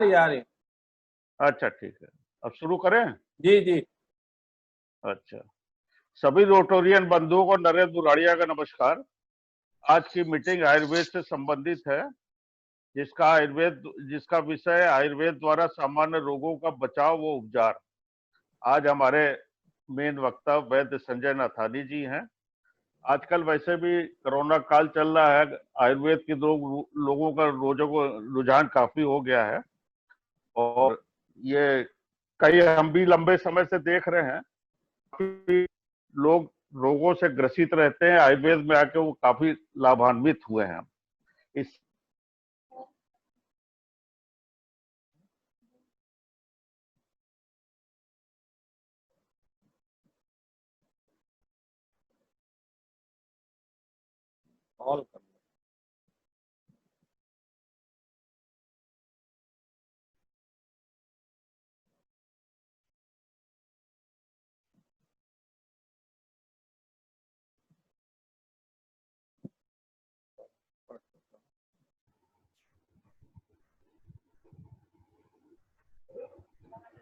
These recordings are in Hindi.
तैयार है। अच्छा ठीक है, अब शुरू करें। जी जी। अच्छा, सभी रोटोरियन बंधुओं को नरेंद्र बुराड़िया का नमस्कार। आज की मीटिंग आयुर्वेद से संबंधित है, जिसका विषय आयुर्वेद द्वारा सामान्य रोगों का बचाव व उपचार। आज हमारे मेन वक्ता वैद्य संजय नाथानी जी हैं। आजकल वैसे भी कोरोना काल चल रहा है, आयुर्वेद के लोगों का रुझान काफी हो गया है और ये कई हम भी लंबे समय से देख रहे हैं, काफी लोग रोगों से ग्रसित रहते हैं, आयुर्वेद में आके वो काफी लाभान्वित हुए हैं। इस ऑल कर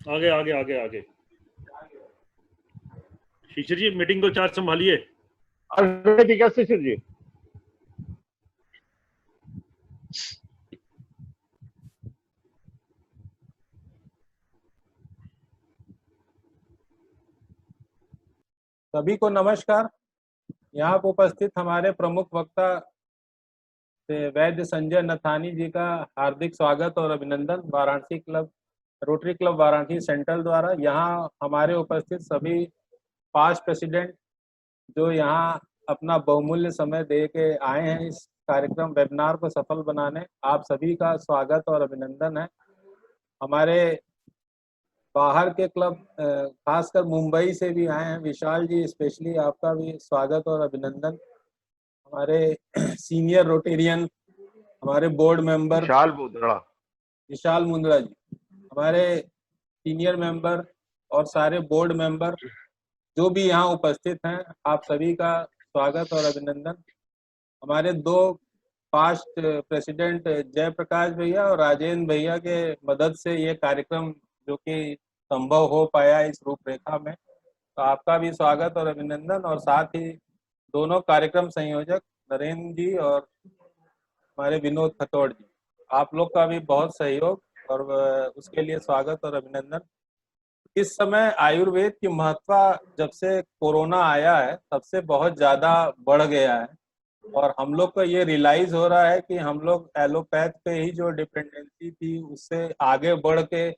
आगे आगे आगे आगे। शिशिर जी मीटिंग को चार्ज संभालिए। ठीक है शिशिर जी। सभी को नमस्कार। यहाँ पर उपस्थित हमारे प्रमुख वक्ता वैद्य संजय नथानी जी का हार्दिक स्वागत और अभिनंदन Varanasi club, rotary club Varanasi central द्वारा। यहाँ हमारे उपस्थित सभी पास्ट प्रेसिडेंट जो यहाँ अपना बहुमूल्य समय दे के आए हैं इस कार्यक्रम वेबिनार को सफल बनाने, आप सभी का स्वागत और अभिनंदन है। हमारे बाहर के क्लब खासकर मुंबई से भी आए हैं, विशाल जी स्पेशली आपका भी स्वागत और अभिनंदन। हमारे सीनियर रोटेरियन, हमारे बोर्ड मेंबर विशाल मुंद्रा जी, हमारे सीनियर मेंबर और सारे बोर्ड मेंबर जो भी यहाँ उपस्थित हैं, आप सभी का स्वागत और अभिनंदन। हमारे दो पास्ट प्रेसिडेंट जयप्रकाश भैया और राजेंद्र भैया के मदद से ये कार्यक्रम जो कि संभव हो पाया इस रूपरेखा में, तो आपका भी स्वागत और अभिनंदन। और साथ ही दोनों कार्यक्रम संयोजक नरेंद्र जी और हमारे विनोद खतौड़ जी, आप लोग का भी बहुत सहयोग और उसके लिए स्वागत और अभिनंदन। इस समय आयुर्वेद की महत्व जब से कोरोना आया है तब से बहुत ज़्यादा बढ़ गया है और हम लोग को ये रियलाइज हो रहा है कि हम लोग एलोपैथ पे ही जो डिपेंडेंसी थी उससे आगे बढ़ के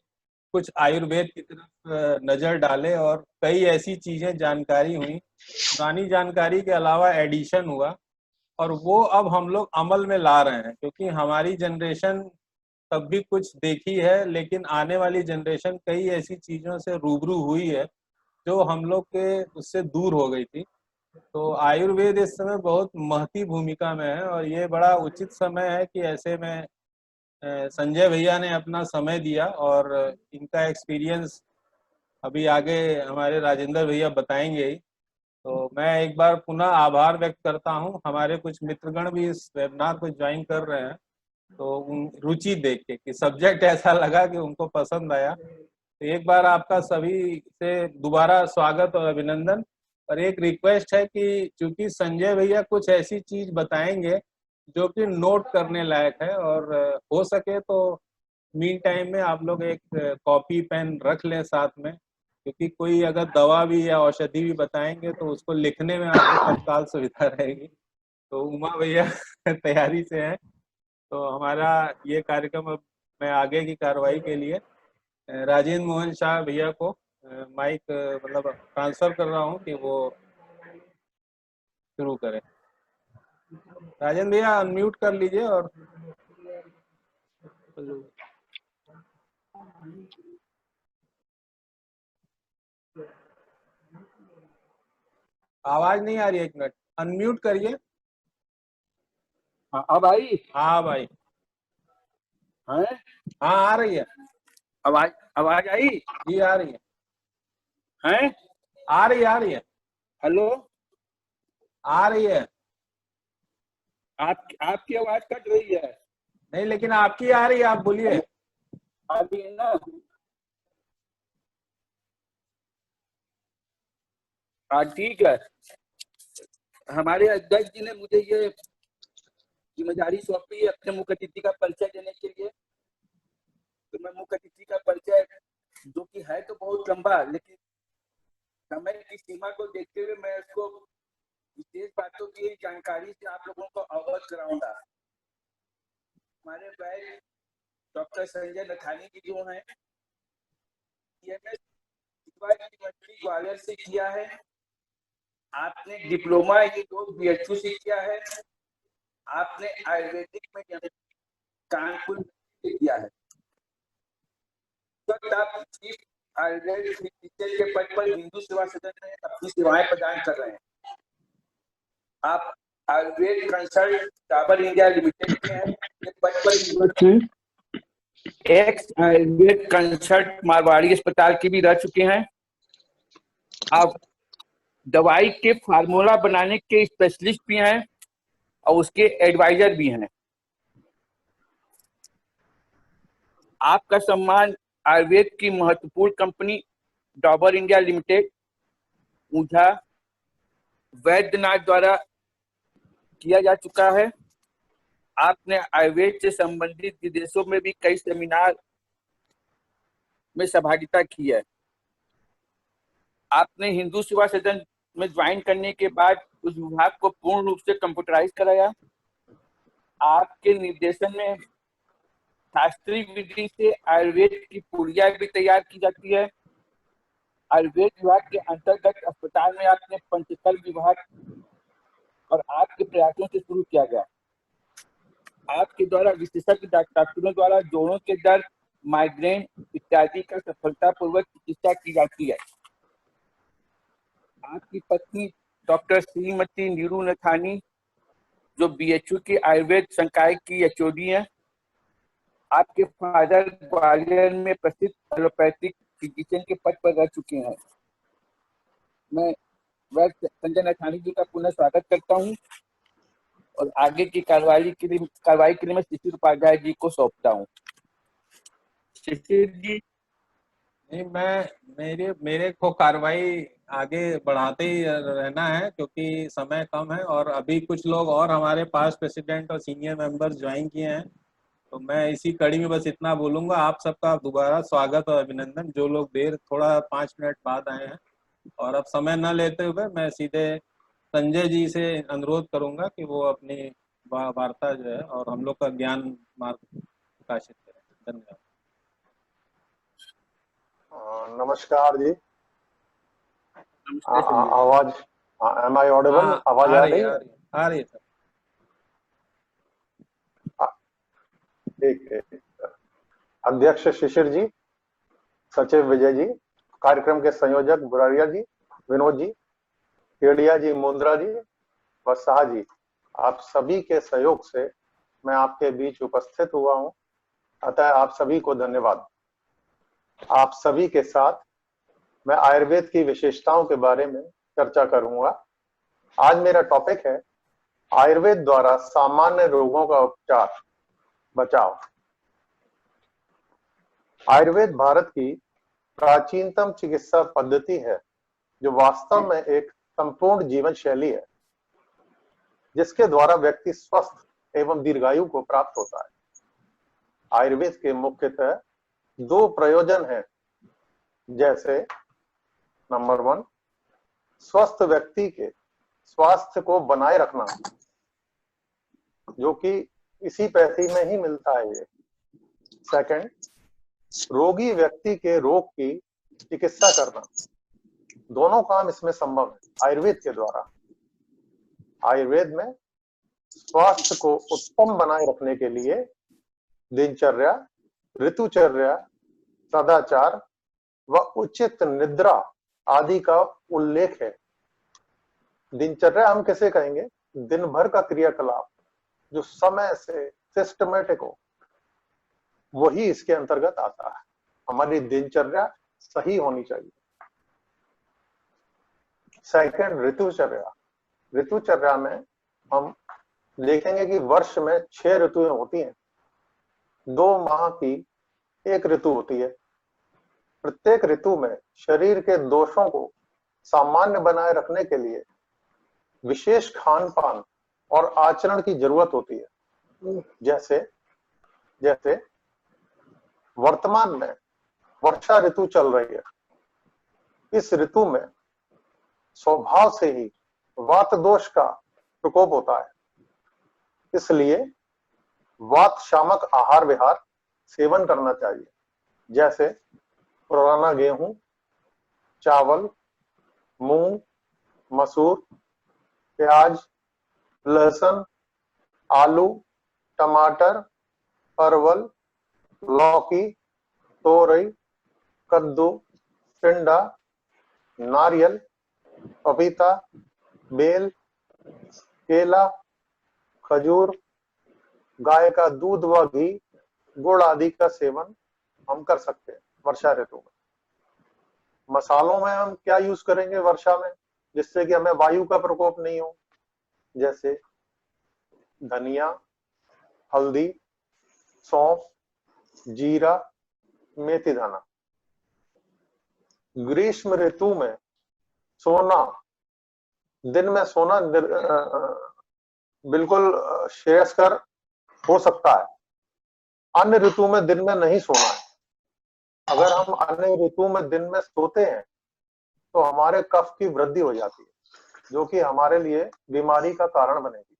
कुछ आयुर्वेद की तरफ नज़र डाले और कई ऐसी चीज़ें जानकारी हुई, पुरानी जानकारी के अलावा एडिशन हुआ और वो अब हम लोग अमल में ला रहे हैं, क्योंकि हमारी जनरेशन तब भी कुछ देखी है लेकिन आने वाली जनरेशन कई ऐसी चीज़ों से रूबरू हुई है जो हम लोग के उससे दूर हो गई थी। तो आयुर्वेद इस समय बहुत महती भूमिका में है और ये बड़ा उचित समय है कि ऐसे में संजय भैया ने अपना समय दिया और इनका एक्सपीरियंस अभी आगे हमारे राजेंद्र भैया बताएंगे ही। तो मैं एक बार पुनः आभार व्यक्त करता हूँ, हमारे कुछ मित्रगण भी इस वेबिनार को ज्वाइन कर रहे हैं, तो उन रुचि देख के कि सब्जेक्ट ऐसा लगा कि उनको पसंद आया। तो एक बार आपका सभी से दोबारा स्वागत और अभिनंदन। और एक रिक्वेस्ट है कि चूंकि संजय भैया कुछ ऐसी चीज बताएंगे जो कि नोट करने लायक है और हो सके तो मीन टाइम में आप लोग एक कॉपी पेन रख लें साथ में, क्योंकि कोई अगर दवा भी या औषधि भी बताएंगे तो उसको लिखने में आपको तत्काल सुविधा रहेगी। तो उमा भैया तैयारी से हैं, तो हमारा ये कार्यक्रम अब मैं आगे की कार्रवाई के लिए राजेंद्र मोहन शाह भैया को माइक मतलब ट्रांसफर कर रहा हूँ कि वो शुरू करें। राजेंद्र भैया अनम्यूट कर लीजिए और आवाज नहीं आ रही है, एक मिनट अनम्यूट करिए। अब आई? हाँ भाई, है? हाँ आ रही है आवाज। आवाज आई? जी आ रही है। हैं? आ रही है। हेलो, आ रही है। आपकी आवाज कट रही है। नहीं लेकिन आपकी आ रही है, आप बोलिए। आ गई ना? हाँ ठीक है। हमारे अध्यक्ष जी ने मुझे ये जिम्मेदारी सौंपी है अपने मुख्य अतिथि का परिचय देने के लिए। तो मैं मुख्य अतिथि का परिचय, जो कि है तो बहुत लंबा, लेकिन समय की सीमा को देखते हुए मैं इसको विशेष बातों की जानकारी से आप लोगों को अवगत कराऊंगा। हमारे वैद्य डॉक्टर संजय नथानी जी जो हैं, DMS यूनिवर्सिटी ग्वालियर से किया है। आपने डिप्लोमा ये लोग BHU से किया है। आपने आयुर्वेदिक में कानपुर से किया है। आप चीफ आयुर्वेद फिजिशियन के पद पर हिंदू सेवा सदन में अपनी सेवाएं प्रदान कर रहे हैं। आप Ayurveda consult Dabur India limited के हैं, पद पर एक्स आयुर्वेद कंसल्ट मारवाड़ी अस्पताल की भी रह चुके हैं। आप दवाई के फार्मूला बनाने के स्पेशलिस्ट भी हैं और उसके एडवाइजर भी हैं। आपका सम्मान आयुर्वेद की महत्वपूर्ण company Dabur India limited Unjha Baidyanath द्वारा किया जा चुका है। आपने आयुर्वेद से संबंधित विदेशों में भी कई सेमिनार में सहभागिता की है। आपने हिंदू सेवा सदन में ज्वाइन करने के बाद उस विभाग को पूर्ण रूप से कंप्यूटराइज कराया। आपके निर्देशन में शास्त्रीय विधि से आयुर्वेद की पुड़िया भी तैयार की जाती है। आयुर्वेद विभाग के अंतर्गत अस्पताल में आपने पंचकर्म विभाग और आपके प्रयासों से शुरू किया गया। आपके द्वारा विशेषज्ञ डॉक्टरों द्वारा जोड़ों के दर्द, माइग्रेन इत्यादि का सफलतापूर्वक चिकित्सा की जाती है। आपकी पत्नी डॉक्टर श्रीमती नीरू नथानी, जो BHU के आयुर्वेद संकाय की HOD है। आपके फादर ग्वालियर में प्रसिद्ध एलोपैथिक फिजिशियन के पद पर रह चुके हैं। मैं वैद्य संजय नथानी जी का पुनः स्वागत करता हूं और आगे की कार्रवाई के लिए मैं शिशिर उपाध्याय जी को सौंपता हूं। शिशिर जी। नहीं, मेरे को कार्रवाई आगे बढ़ाते ही रहना है क्योंकि समय कम है और अभी कुछ लोग और हमारे पास प्रेसिडेंट और सीनियर मेंबर्स ज्वाइन किए हैं। तो मैं इसी कड़ी में बस इतना बोलूंगा, आप सबका दोबारा स्वागत और अभिनंदन, जो लोग थोड़ा 5 मिनट बाद आए हैं। और अब समय न लेते हुए मैं सीधे संजय जी से अनुरोध करूंगा कि वो अपनी वार्ता जो है और हम लोग का ज्ञान मार्ग प्रकाशित करें। धन्यवाद। नमस्कार जी। नमस्ते संजय। आवाज, एम आई ऑडिबल? हाँ, आवाज आ रही है? आ रही है सर। ठीक है। अध्यक्ष शिशिर जी, सचिव विजय जी, कार्यक्रम के संयोजक बुरारिया जी, विनोद जी, केडिया जी, मुंद्रा जी व शाह जी, आप सभी के सहयोग से मैं आपके बीच उपस्थित हुआ हूं, अतः आप सभी को धन्यवाद। आप सभी के साथ मैं आयुर्वेद की विशेषताओं के बारे में चर्चा करूंगा। आज मेरा टॉपिक है आयुर्वेद द्वारा सामान्य रोगों का उपचार, बचाव। आयुर्वेद भारत की प्राचीनतम चिकित्सा पद्धति है, जो वास्तव में एक संपूर्ण जीवन शैली है, जिसके द्वारा व्यक्ति स्वस्थ एवं दीर्घायु को प्राप्त होता है। आयुर्वेद के मुख्यतः 2 प्रयोजन हैं, जैसे नंबर 1, स्वस्थ व्यक्ति के स्वास्थ्य को बनाए रखना, जो कि इसी पैथी में ही मिलता है ये। सेकंड, रोगी व्यक्ति के रोग की चिकित्सा करना। दोनों काम इसमें संभव है आयुर्वेद के द्वारा। आयुर्वेद में स्वास्थ्य को उत्तम बनाए रखने के लिए दिनचर्या, ऋतुचर्या, सदाचार व उचित निद्रा आदि का उल्लेख है। दिनचर्या हम कैसे कहेंगे? दिन भर का क्रियाकलाप जो समय से सिस्टमेटिक हो, वही इसके अंतर्गत आता है। हमारी दिनचर्या सही होनी चाहिए। सेकंड, ऋतुचर्या। ऋतुचर्या में हम देखेंगे कि वर्ष में 6 ऋतुएं होती हैं। 2 माह की एक ऋतु होती है। प्रत्येक ऋतु में शरीर के दोषों को सामान्य बनाए रखने के लिए विशेष खान पान और आचरण की जरूरत होती है। जैसे जैसे वर्तमान में वर्षा ऋतु चल रही है। इस ऋतु में स्वभाव से ही वात दोष का प्रकोप होता है, इसलिए वात शामक आहार विहार सेवन करना चाहिए। जैसे पुराना गेहूं, चावल, मूंग, मसूर, प्याज, लहसुन, आलू, टमाटर, परवल, लौकी, तोरई, कद्दू, टिंडा, नारियल, पपीता, बेल, केला, खजूर, गाय का दूध व घी, गुड़ आदि का सेवन हम कर सकते हैं वर्षा ऋतु में। मसालों में हम क्या यूज करेंगे वर्षा में जिससे कि हमें वायु का प्रकोप नहीं हो? जैसे धनिया, हल्दी, सौंफ, जीरा, मेथी दाना। ग्रीष्म ऋतु में सोना, दिन में सोना बिल्कुल श्रेयस्कर हो सकता है। अन्य ऋतु में दिन में नहीं सोना है। अगर हम अन्य ऋतु में दिन में सोते हैं तो हमारे कफ की वृद्धि हो जाती है, जो कि हमारे लिए बीमारी का कारण बनेगी।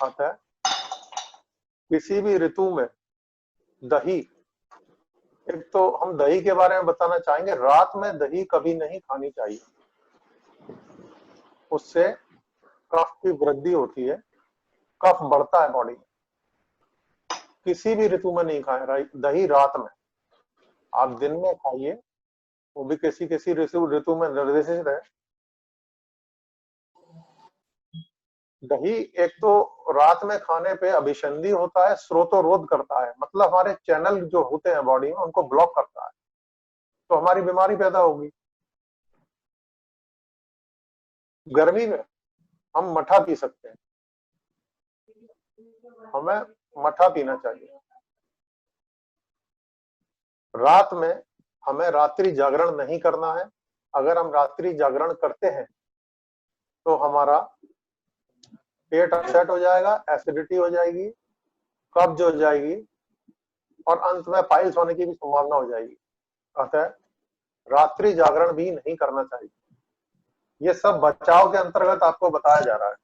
अतः किसी भी ऋतु में दही, एक तो हम दही के बारे में बताना चाहेंगे, रात में दही कभी नहीं खानी चाहिए। उससे कफ की वृद्धि होती है, कफ बढ़ता है बॉडी में। किसी भी ऋतु में नहीं खाए दही, रात में। आप दिन में खाइए, वो भी किसी किसी ऋतु में निर्देशित है। दही एक तो रात में खाने पे अभिसंधि होता है, स्रोतोरोध करता है, मतलब हमारे चैनल जो होते हैं बॉडी में उनको ब्लॉक करता है, तो हमारी बीमारी पैदा होगी। गर्मी में हम मठा पी सकते हैं, हमें मठा पीना चाहिए। रात में हमें रात्रि जागरण नहीं करना है। अगर हम रात्रि जागरण करते हैं तो हमारा पेट अपसेट हो जाएगा, एसिडिटी हो जाएगी, कब्ज हो जाएगी और अंत में पाइल्स होने की भी संभावना हो जाएगी। अतः रात्रि जागरण भी नहीं करना चाहिए। ये सब बचाव के अंतर्गत आपको बताया जा रहा है।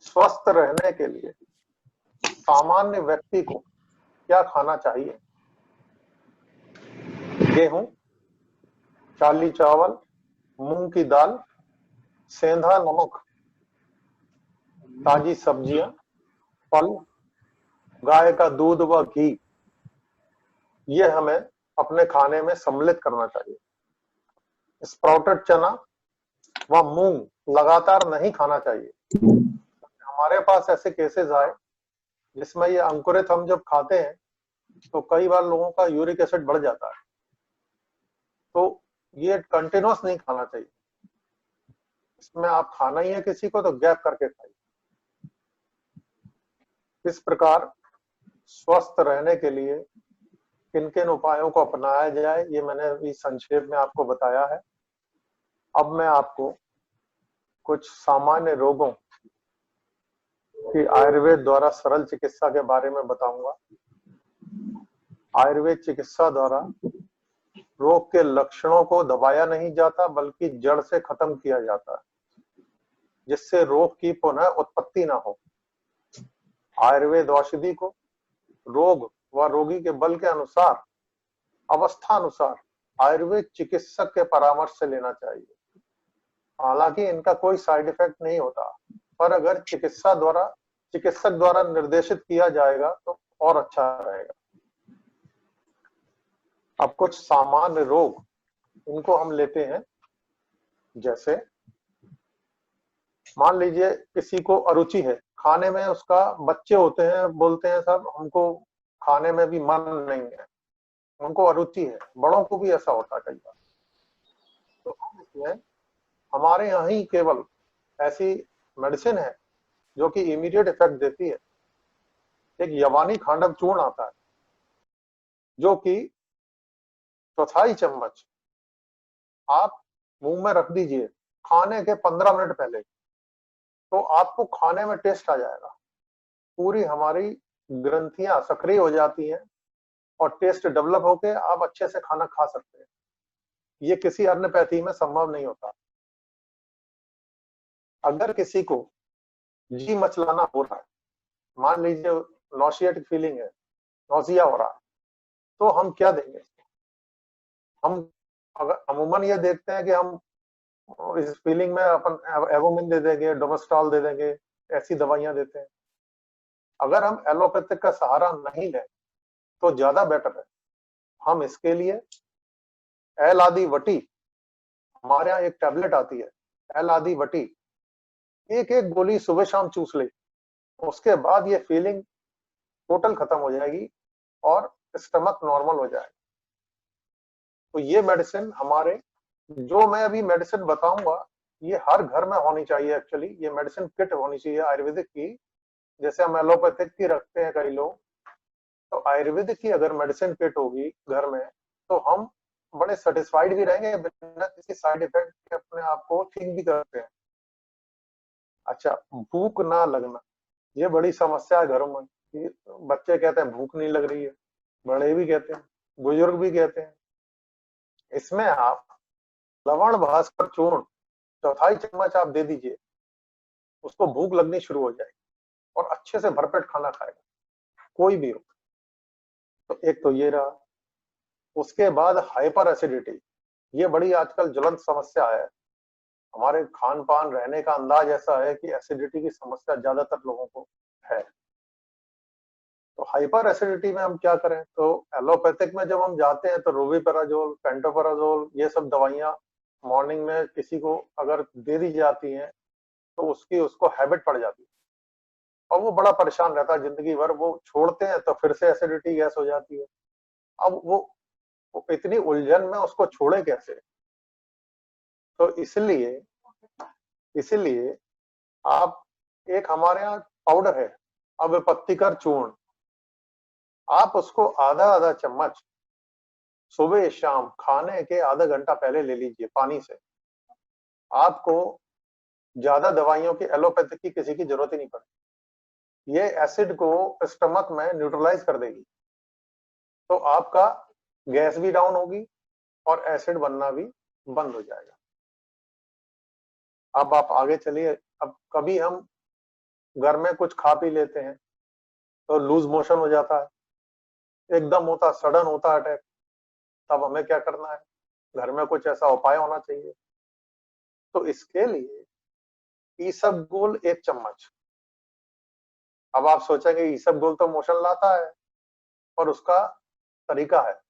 स्वस्थ रहने के लिए सामान्य व्यक्ति को क्या खाना चाहिए? गेहूं, काली चावल, मूंग की दाल, सेंधा नमक, ताजी सब्जियां, फल, गाय का दूध व घी, ये हमें अपने खाने में सम्मिलित करना चाहिए। स्प्राउटेड चना व मूंग लगातार नहीं खाना चाहिए। हमारे पास ऐसे केसेस आए जिसमें ये अंकुरित हम जब खाते हैं तो कई बार लोगों का यूरिक एसिड बढ़ जाता है, तो ये कंटिन्यूअस नहीं खाना चाहिए। इसमें आप खाना ही है किसी को तो गैप करके खाइए। इस प्रकार स्वस्थ रहने के लिए किन किन उपायों को अपनाया जाए, ये मैंने अभी संक्षेप में आपको बताया है। अब मैं आपको कुछ सामान्य रोगों की आयुर्वेद द्वारा सरल चिकित्सा के बारे में बताऊंगा। आयुर्वेद चिकित्सा द्वारा रोग के लक्षणों को दबाया नहीं जाता बल्कि जड़ से खत्म किया जाता है, जिससे रोग की पुनः उत्पत्ति ना हो। आयुर्वेद औषधि को रोग व रोगी के बल के अनुसार, अवस्था अनुसार आयुर्वेद चिकित्सक के परामर्श से लेना चाहिए। हालांकि इनका कोई साइड इफेक्ट नहीं होता, पर अगर चिकित्सक द्वारा निर्देशित किया जाएगा तो और अच्छा रहेगा। अब कुछ सामान्य रोग इनको हम लेते हैं। जैसे मान लीजिए किसी को अरुचि है खाने में, उसका बच्चे होते हैं बोलते हैं साहब हमको खाने में भी मन नहीं है, उनको अरुचि है। बड़ों को भी ऐसा होता है कई बार। तो इसमें हमारे यहाँ ही केवल ऐसी मेडिसिन है जो कि इमीडिएट इफेक्ट देती है। एक यवानी खांडव चूर्ण आता है जो कि चौथाई चम्मच आप मुंह में रख दीजिए खाने के 15 मिनट पहले, तो आपको खाने में टेस्ट आ जाएगा। पूरी हमारी ग्रंथियां सक्रिय हो जाती हैं और टेस्ट डेवलप होके आप अच्छे से खाना खा सकते हैं। ये किसी अन्य पैथी में संभव नहीं होता। अगर किसी को जी मचलाना हो रहा है, मान लीजिए नॉसिएटिक फीलिंग है, नौसिया हो रहा है, तो हम क्या देंगे? हम अगर अमूमन ये देखते हैं कि हम इस फीलिंग में अपन एवोमिन दे देंगे, डोमेस्टॉल दे देंगे, ऐसी दवाइयां देते हैं। अगर हम एलोपैथिक का सहारा नहीं लें तो ज्यादा बेटर है। हम इसके लिए एल आदि वटी, हमारे यहाँ एक टैबलेट आती है एल आदि वटी, एक एक गोली सुबह शाम चूस ले, उसके बाद ये फीलिंग टोटल खत्म हो जाएगी और स्टमक नॉर्मल हो जाएगा। तो ये मेडिसिन हमारे, जो मैं अभी मेडिसिन बताऊंगा, ये हर घर में होनी चाहिए। एक्चुअली ये मेडिसिन किट होनी चाहिए आयुर्वेदिक की। जैसे हम एलोपैथिक की रखते हैं कई लोग, तो आयुर्वेदिक की अगर मेडिसिन किट होगी घर में तो हम बड़े सेटिस्फाइड भी रहेंगे, बिना किसी साइड इफेक्ट के अपने आप को ठीक भी करते हैं। अच्छा, भूख ना लगना, ये बड़ी समस्या है घरों में कि बच्चे कहते हैं भूख नहीं लग रही है, बड़े भी कहते हैं, बुजुर्ग भी कहते हैं। इसमें आप लवण भास्कर चूर्ण चौथाई चम्मच आप दे दीजिए, उसको भूख लगनी शुरू हो जाएगी और अच्छे से भरपेट खाना खाएगा, कोई भी हो। तो एक तो ये रहा। उसके बाद हाइपर एसिडिटी, ये बड़ी आजकल ज्वलंत समस्या है। हमारे खान पान रहने का अंदाज ऐसा है कि एसिडिटी की समस्या ज्यादातर लोगों को है। तो हाइपर एसिडिटी में हम क्या करें? तो एलोपैथिक में जब हम जाते हैं तो रोविपेराजोल, पेंटोपराजोल, ये सब दवाइयां मॉर्निंग में किसी को अगर दे दी जाती हैं तो उसको हैबिट पड़ जाती है और वो बड़ा परेशान रहता है जिंदगी भर। वो छोड़ते हैं तो फिर से एसिडिटी गैस हो जाती है। अब वो इतनी उलझन में उसको छोड़े कैसे? तो इसलिए आप, एक हमारे यहाँ पाउडर है अविपत्तिकर चूर्ण, आप उसको आधा आधा चम्मच सुबह शाम खाने के आधा घंटा पहले ले लीजिए पानी से। आपको ज्यादा दवाइयों की, एलोपैथिक की किसी की जरूरत ही नहीं पड़ेगी। ये एसिड को स्टमक में न्यूट्रलाइज कर देगी, तो आपका गैस भी डाउन होगी और एसिड बनना भी बंद हो जाएगा। अब आप आगे चलिए। अब कभी हम घर में कुछ खा पी लेते हैं तो लूज मोशन हो जाता है, एकदम होता, सडन होता है अटैक। तब हमें क्या करना है? घर में कुछ ऐसा उपाय होना चाहिए। तो इसके लिए ईसबगोल 1 चम्मच। अब आप सोचेंगे ईसबगोल तो मोशन लाता है, पर उसका तरीका है।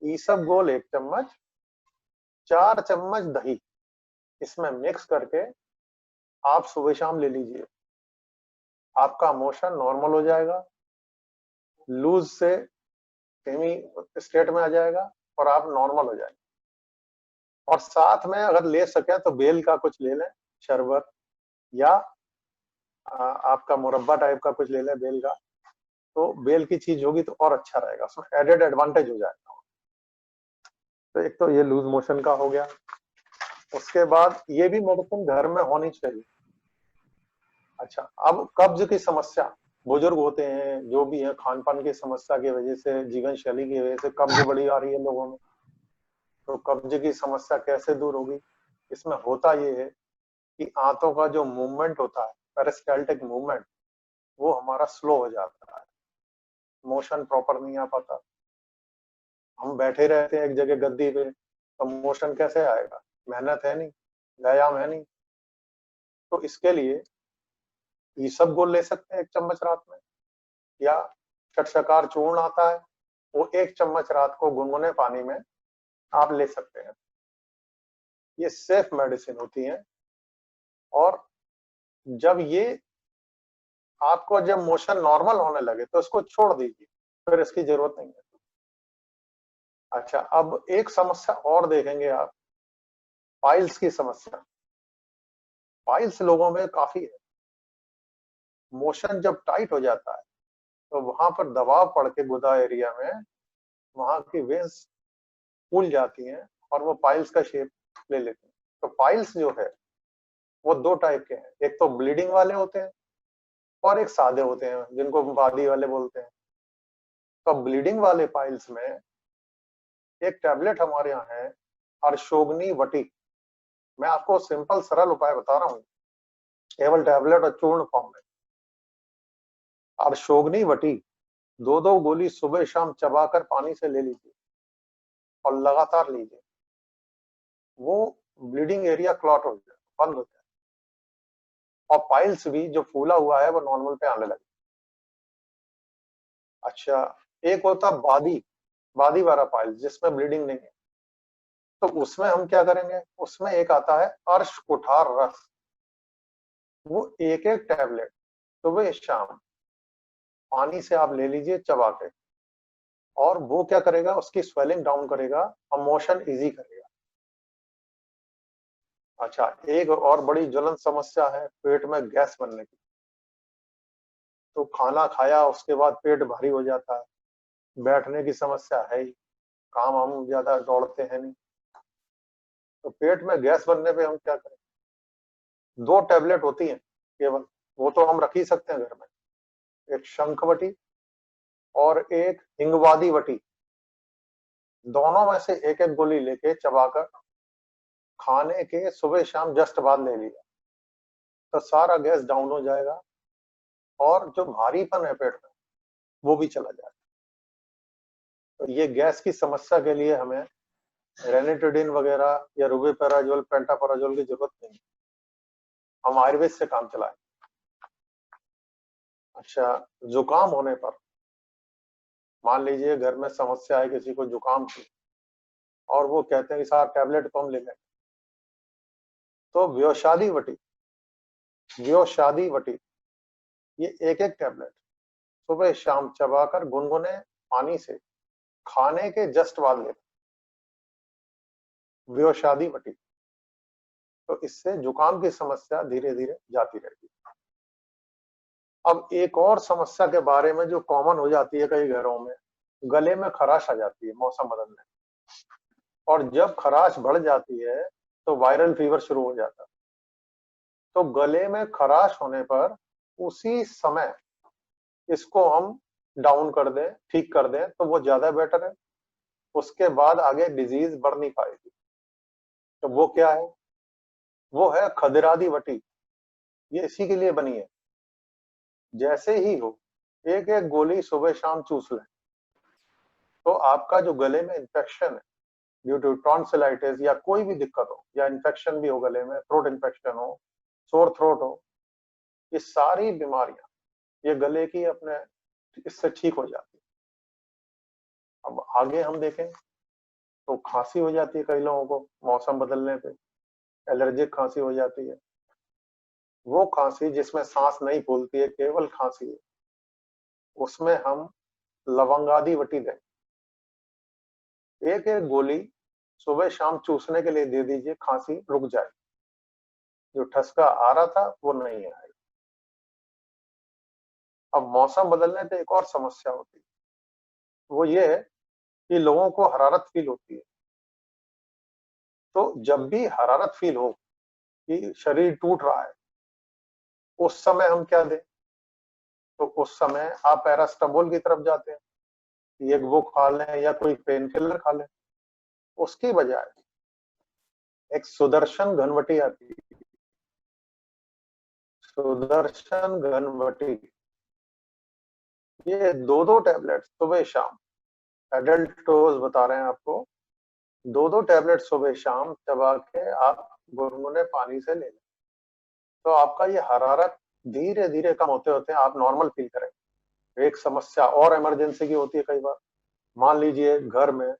ईसबगोल 1 चम्मच, 4 चम्मच दही इसमें मिक्स करके आप सुबह शाम ले लीजिए। आपका मोशन नॉर्मल हो जाएगा, लूज से सेमी स्टेट में आ जाएगा और आप नॉर्मल हो जाएंगे। और साथ में अगर ले सके तो बेल का कुछ ले लें, शरबत, या आपका मुरब्बा टाइप का कुछ ले लें बेल का। तो बेल की चीज होगी तो और अच्छा रहेगा, उसमें एडेड एडवांटेज हो जाएगा। तो एक तो ये लूज मोशन का हो गया। उसके बाद ये भी मेडिसिन घर में होनी चाहिए। अच्छा, अब कब्ज की समस्या, बुजुर्ग होते हैं जो भी है, खान पान की समस्या की वजह से, जीवन शैली की वजह से कब्ज बड़ी आ रही है लोगों में। तो कब्ज की समस्या कैसे दूर होगी? इसमें होता ये है कि आंतों का जो मूवमेंट होता है, पेरिस्टाल्टिक मूवमेंट, वो हमारा स्लो हो जाता है, मोशन प्रॉपर नहीं आ पाता। हम बैठे रहते हैं एक जगह गद्दी पे, तो मोशन कैसे आएगा? मेहनत है नहीं, व्यायाम है नहीं। तो इसके लिए ईसबगोल ले सकते हैं 1 चम्मच रात में, या षटशकार चूर्ण आता है, वो 1 चम्मच रात को गुनगुने पानी में आप ले सकते हैं। ये सेफ मेडिसिन होती है। और जब ये आपको, जब मोशन नॉर्मल होने लगे तो इसको छोड़ दीजिए, फिर इसकी जरूरत नहीं है। अच्छा, अब एक समस्या और देखेंगे आप, पाइल्स की समस्या। पाइल्स लोगों में काफी है। मोशन जब टाइट हो जाता है तो वहां पर दबाव पड़ के गुदा एरिया में वहां की वेंस फूल जाती हैं और वो पाइल्स का शेप ले लेती हैं। तो पाइल्स जो है वो दो टाइप के हैं, एक तो ब्लीडिंग वाले होते हैं और एक सादे होते हैं जिनको वादी वाले बोलते हैं। तो ब्लीडिंग वाले पाइल्स में एक टैबलेट हमारे यहाँ है अर्शोगनी वटी। मैं आपको सिंपल सरल उपाय बता रहा हूँ, केवल टैबलेट और चूर्ण फॉर्म में। अर्शोगनी वटी 2-2 गोली सुबह शाम चबाकर पानी से ले लीजिए और लगातार लीजिए। वो ब्लीडिंग एरिया क्लॉट हो जाए, बंद हो जाए और पाइल्स भी जो फूला हुआ है वो नॉर्मल पे आने लगे। अच्छा, एक होता बादी वाला पाइल्स जिसमें ब्लीडिंग नहीं है, तो उसमें हम क्या करेंगे, उसमें एक आता है अर्श कुठार रस। वो एक एक टैबलेट सुबह शाम पानी से आप ले लीजिए चबा के, और वो क्या करेगा, उसकी स्वेलिंग डाउन करेगा और मोशन इजी करेगा। अच्छा, एक और बड़ी ज्वलन समस्या है पेट में गैस बनने की। तो खाना खाया उसके बाद पेट भारी हो जाता है, बैठने की समस्या है ही, काम हम ज्यादा दौड़ते हैं नहीं, तो पेट में गैस बनने पे हम क्या करें। 2 टैबलेट होती हैं केवल, वो तो हम रख ही सकते हैं घर में, एक शंखवटी और एक हिंगवादी वटी। दोनों में से एक एक गोली लेके चबाकर खाने के सुबह शाम जस्ट बाद ले लिया, तो सारा गैस डाउन हो जाएगा और जो भारीपन है पेट में वो भी चला जाएगा। तो ये गैस की समस्या के लिए हमें रेनिटिडिन वगैरह या रुबिपेराजोल पेंटापराजोल की जरूरत नहीं, हम आयुर्वेद से काम चलाएं। अच्छा, जुकाम होने पर, मान लीजिए घर में समस्या है किसी को जुकाम की और वो कहते हैं कि साहब टैबलेट तो हम ले लें, तो व्योषादी वटी ये एक एक टैबलेट सुबह शाम चबाकर गुनगुने पानी से खाने के जस्ट बाद लें, व्योषादी वटी। तो इससे जुकाम की समस्या धीरे धीरे जाती रहेगी। अब एक और समस्या के बारे में जो कॉमन हो जाती है कई घरों में, गले में खराश आ जाती है मौसम बदलने, और जब खराश बढ़ जाती है तो वायरल फीवर शुरू हो जाता है। तो गले में खराश होने पर उसी समय इसको हम डाउन कर दें, ठीक कर दें, तो वो ज्यादा बेटर है। उसके बाद आगे डिजीज बढ़ नहीं पाएगी। तो वो क्या है, वो है खदिरादी वटी। ये इसी के लिए बनी है। जैसे ही हो एक एक गोली सुबह शाम चूस लें, तो आपका जो गले में इन्फेक्शन है ड्यू टू टॉन्सिलाइटिस या कोई भी दिक्कत हो, या इन्फेक्शन भी हो गले में, थ्रोट इन्फेक्शन हो, सोर थ्रोट हो, ये सारी बीमारियां ये गले की अपने इससे ठीक हो जाती है। अब आगे हम देखें तो खांसी हो जाती है कई लोगों को मौसम बदलने पे, एलर्जिक खांसी हो जाती है। वो खांसी जिसमें सांस नहीं फूलती है, केवल खांसी है, उसमें हम लवंगादी वटी दें। एक एक गोली सुबह शाम चूसने के लिए दे दीजिए, खांसी रुक जाए, जो ठसका आ रहा था वो नहीं आएगा। अब मौसम बदलने पे एक और समस्या होती है, वो ये है कि लोगों को हरारत फील होती है। तो जब भी हरारत फील हो कि शरीर टूट रहा है, उस समय हम क्या दें, तो उस समय आप पैरास्टामोल की तरफ जाते हैं, एक वो खा लें या कोई पेन किलर खा लें। उसकी बजाय एक सुदर्शन घनवटी आती है, सुदर्शन घनवटी, ये 2-2 टैबलेट सुबह शाम, एडल्ट डोज बता रहे हैं आपको, 2-2 टैबलेट सुबह शाम चबा के आप गुनगुने पानी से ले लें, तो आपका ये हरारत धीरे धीरे कम होते होते आप नॉर्मल फील करेंगे। एक समस्या और इमरजेंसी की होती है कई बार, मान लीजिए घर में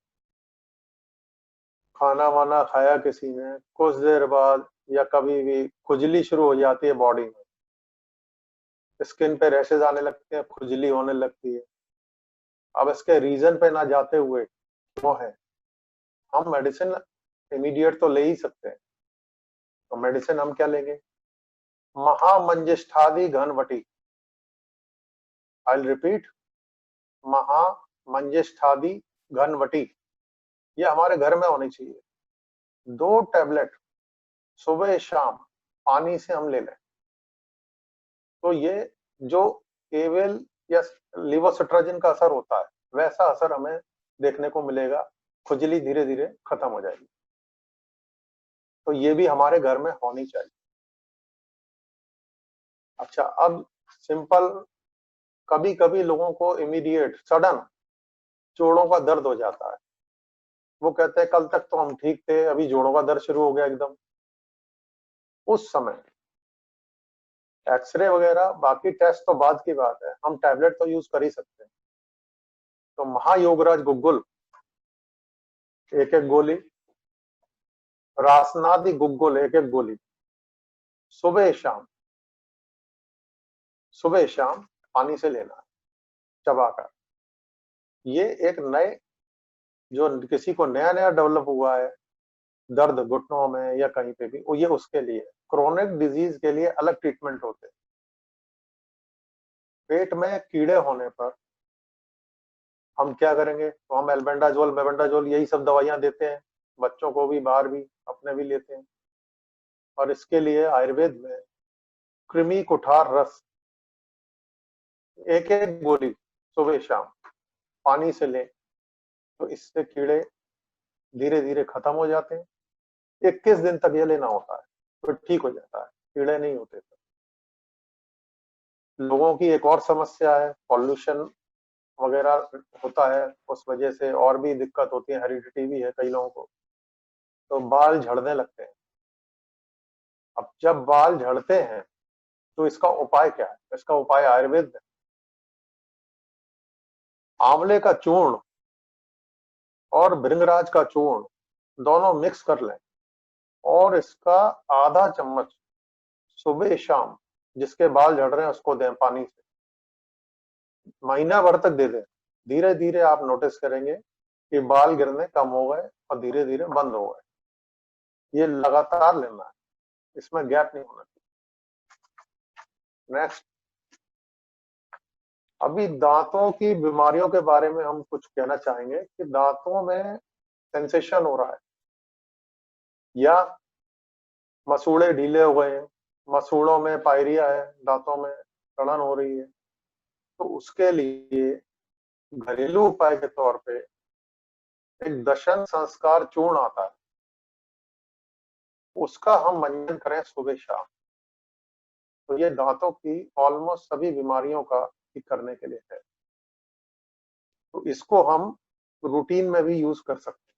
खाना वाना खाया किसी ने, कुछ देर बाद या कभी भी खुजली शुरू हो जाती है बॉडी में, स्किन पे रैशेज आने लगते हैं, खुजली होने लगती है। अब इसके रीजन पे ना जाते हुए वो है, हम मेडिसिन इमीडिएट तो ले ही सकते हैं। तो मेडिसिन हम क्या लेंगे, महामंजिष्ठादि घनवटी। आई विल रिपीट, महा मंजिष्ठादि घनवटी, ये हमारे घर में होनी चाहिए। 2 टैबलेट सुबह शाम पानी से हम ले लें तो ये जो एवेल या लिवोसिट्राजिन का असर होता है वैसा असर हमें देखने को मिलेगा, खुजली धीरे धीरे खत्म हो जाएगी। तो ये भी हमारे घर में होनी चाहिए। अच्छा, अब सिंपल, कभी कभी लोगों को इमीडिएट सडन जोड़ों का दर्द हो जाता है। वो कहते हैं कल तक तो हम ठीक थे, अभी जोड़ों का दर्द शुरू हो गया एकदम। उस समय एक्सरे वगैरह बाकी टेस्ट तो बाद की बात है, हम टैबलेट तो यूज कर ही सकते हैं। तो महायोगराज गुग्गुल 1-1 गोली, रासनादि गुग्गुल 1-1 गोली सुबह शाम पानी से लेना है, चबाकर। ये एक नए, जो किसी को नया नया डेवलप हुआ है दर्द घुटनों में या कहीं पे भी, वो ये उसके लिए, क्रोनिक डिजीज के लिए अलग ट्रीटमेंट होते हैं। पेट में कीड़े होने पर हम क्या करेंगे, तो हम एल्बेंडाजोल मेबेंडाजोल यही सब दवाइयां देते हैं, बच्चों को भी, बाहर भी, अपने भी लेते हैं। और इसके लिए आयुर्वेद में कृमि कुठार रस 1-1 गोली सुबह शाम पानी से लें तो इससे कीड़े धीरे धीरे खत्म हो जाते हैं। 21 दिन तक ये लेना होता है तो ठीक हो जाता है, कीड़े नहीं होते। लोगों की एक और समस्या है, पॉल्यूशन वगैरह होता है, उस वजह से और भी दिक्कत होती है, हेरिडिटी भी है कई लोगों को, तो बाल झड़ने लगते हैं। अब जब बाल झड़ते हैं तो इसका उपाय क्या है? इसका उपाय आयुर्वेद में आंवले का चूर्ण और भृंगराज का चूर्ण दोनों मिक्स कर लें और इसका आधा चम्मच सुबह शाम जिसके बाल झड़ रहे हैं उसको दें पानी से, महीना भर तक दे दें। धीरे धीरे आप नोटिस करेंगे कि बाल गिरने कम हो गए और धीरे धीरे बंद हो गए। ये लगातार लेना है, इसमें गैप नहीं होना चाहिए। नेक्स्ट, अभी दांतों की बीमारियों के बारे में हम कुछ कहना चाहेंगे कि दांतों में सेंसेशन हो रहा है या मसूड़े ढीले हो गए हैं, मसूड़ों में पायरिया है, दांतों में सड़न हो रही है, तो उसके लिए घरेलू उपाय के तौर पे एक दशन संस्कार चूर्ण आता है, उसका हम मंजन करें सुबह शाम, तो ये दांतों की ऑलमोस्ट सभी बीमारियों का ठीक करने के लिए है। तो इसको हम रूटीन में भी यूज कर सकते हैं।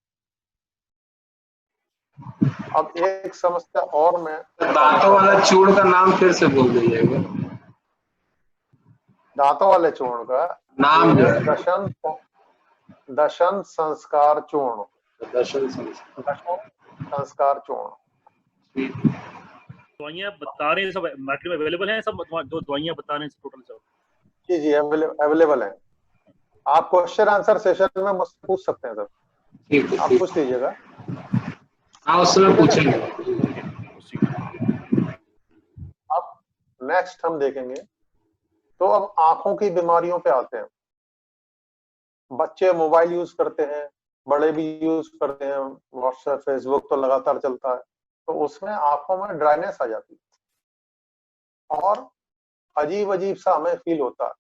अब एक समस्या और मैं दांतों वाला चूर्ण का नाम फिर से बोल दीजिएगा। दांतों वाले चूर्ण का नाम जो है है दशन संस्कार चूर्ण, दशन संस्कार चूर्ण। दवाइयाँ बता रहे हैं सब मार्केट में अवेलेबल हैं, सब जो दवाइयाँ बता रहे हैं टोटल सब? जी जी अवेलेबल है। आप क्वेश्चन आंसर सेशन में मुझसे पूछ सकते हैं सर, ठीक है, आप पूछ लीजिएगा। हाँ उस समय पूछेंगे। अब नेक्स्ट हम देखेंगे, तो अब आंखों की बीमारियों पे आते हैं। बच्चे मोबाइल यूज करते हैं, बड़े भी यूज करते हैं, व्हाट्सएप फेसबुक तो लगातार चलता है, तो उसमें आंखों में ड्राइनेस आ जाती है और अजीब अजीब सा हमें फील होता है।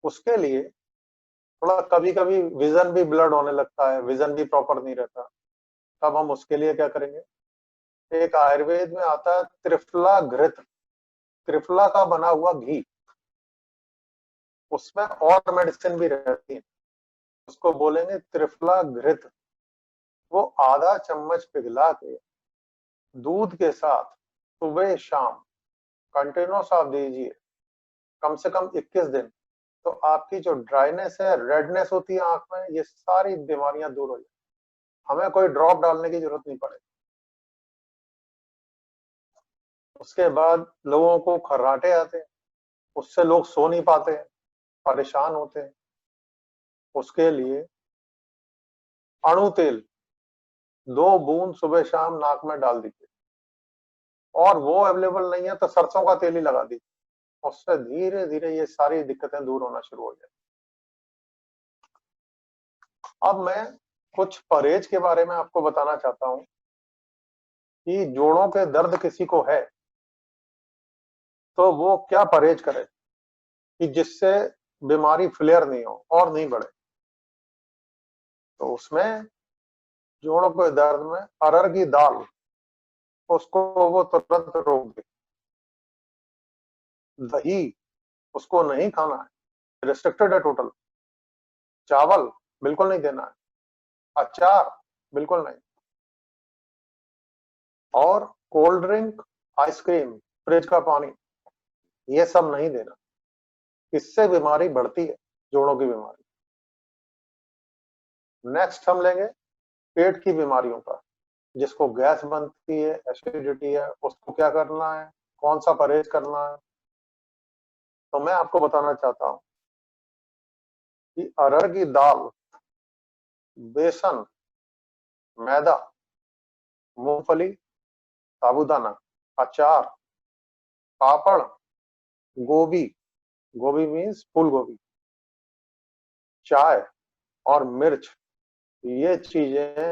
उसके लिए थोड़ा कभी कभी विजन भी ब्लड होने लगता है, विजन भी प्रॉपर नहीं रहता। तब हम उसके लिए क्या करेंगे, एक आयुर्वेद में आता है त्रिफला घृत, त्रिफला का बना हुआ घी, उसमें और मेडिसिन भी रहती है, उसको बोलेंगे त्रिफला घृत। वो आधा चम्मच पिघला के दूध के साथ सुबह शाम कंटिन्यूस आप दीजिए, कम से कम 21 दिन, तो आपकी जो ड्राइनेस है, रेडनेस होती है आंख में, ये सारी बीमारियां दूर हो जाए। हमें कोई ड्रॉप डालने की जरूरत नहीं पड़ेगी। उसके बाद लोगों को खर्राटे आते हैं, उससे लोग सो नहीं पाते हैं, परेशान होते हैं। उसके लिए अणु तेल 2 बूंद सुबह शाम नाक में डाल दीजिए, और वो अवेलेबल नहीं है तो सरसों का तेल ही लगा दीजिए, उससे धीरे धीरे ये सारी दिक्कतें दूर होना शुरू हो जाए। अब मैं कुछ परहेज के बारे में आपको बताना चाहता हूं कि जोड़ों के दर्द किसी को है तो वो क्या परहेज करे कि जिससे बीमारी फ्लेयर नहीं हो और नहीं बढ़े। तो उसमें जोड़ों के दर्द में अरहर की दाल, उसको वो तुरंत रोक दे। दही उसको नहीं खाना है, रिस्ट्रिक्टेड है टोटल। चावल बिल्कुल नहीं देना है, अचार बिल्कुल नहीं, और कोल्ड ड्रिंक, आइसक्रीम, फ्रिज का पानी, ये सब नहीं देना। इससे बीमारी बढ़ती है, जोड़ों की बीमारी। नेक्स्ट हम लेंगे पेट की बीमारियों का, जिसको गैस बनती है, एसिडिटी है, उसको क्या करना है, कौन सा परहेज करना है। तो मैं आपको बताना चाहता हूं कि अरहर की दाल, बेसन, मैदा, मूंगफली, साबूदाना, अचार, पापड़, गोभी, गोभी मीन्स फूल गोभी, चाय और मिर्च, ये चीजें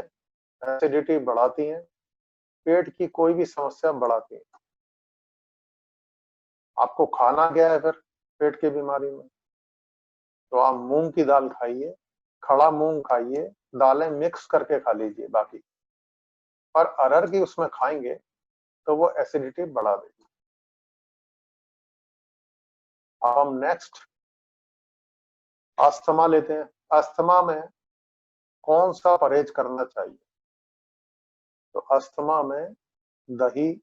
एसिडिटी बढ़ाती हैं, पेट की कोई भी समस्या बढ़ाती है। आपको खाना क्या है फिर पेट की बीमारी में? तो आप मूंग की दाल खाइए, खड़ा मूंग खाइए, दालें मिक्स करके खा लीजिए बाकी, पर अरहर की उसमें खाएंगे तो वो एसिडिटी बढ़ा देगी। अब हम नेक्स्ट अस्थमा लेते हैं। अस्थमा में कौन सा परहेज करना चाहिए? तो अस्थमा में दही,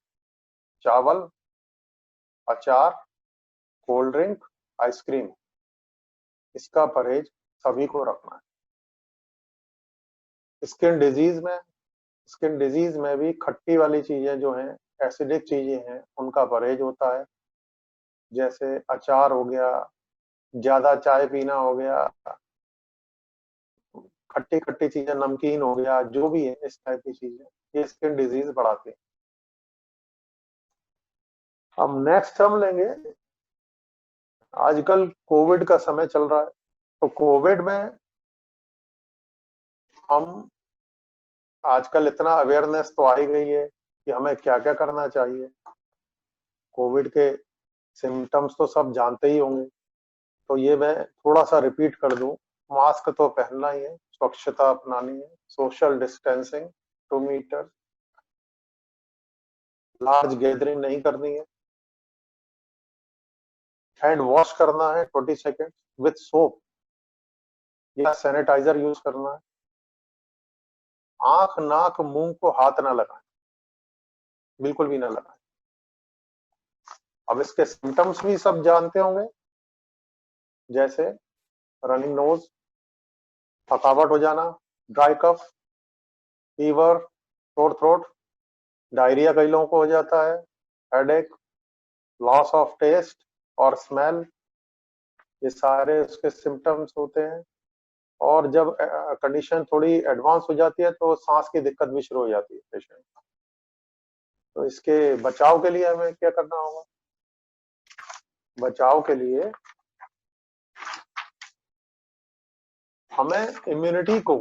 चावल, अचार, कोल्ड ड्रिंक, आइसक्रीम, इसका परहेज सभी को रखना है। स्किन डिजीज में भी खट्टी वाली चीजें जो हैं, एसिडिक चीजें हैं, उनका परहेज होता है। जैसे अचार हो गया, ज्यादा चाय पीना हो गया, खट्टी खट्टी चीजें, नमकीन हो गया, जो भी है इस टाइप की चीजें, ये स्किन डिजीज बढ़ाती है। अब नेक्स्ट हम लेंगे, आजकल कोविड का समय चल रहा है, तो कोविड में हम आजकल इतना अवेयरनेस तो आ ही गई है कि हमें क्या क्या करना चाहिए। कोविड के सिम्टम्स तो सब जानते ही होंगे, तो ये मैं थोड़ा सा रिपीट कर दूं। मास्क तो पहनना ही है, स्वच्छता अपनानी है, social distancing 2 metre, large gathering नहीं करनी है, हैंड वॉश करना है 20 सेकेंड विथ सोप या सैनिटाइजर यूज करना है। आंख, नाक, मुंह को हाथ ना लगाएं, बिल्कुल भी ना लगाएं। अब इसके सिम्टम्स भी सब जानते होंगे, जैसे रनिंग नोज, थकावट हो जाना, dry cough, fever, sore throat, diarrhoea कई लोगों को हो जाता है, हेडेक, लॉस ऑफ टेस्ट और स्मेल, ये सारे उसके सिम्टम्स होते हैं। और जब कंडीशन थोड़ी एडवांस हो जाती है तो सांस की दिक्कत भी शुरू हो जाती है पेशेंट। तो इसके बचाव के लिए हमें क्या करना होगा? बचाव के लिए हमें इम्यूनिटी को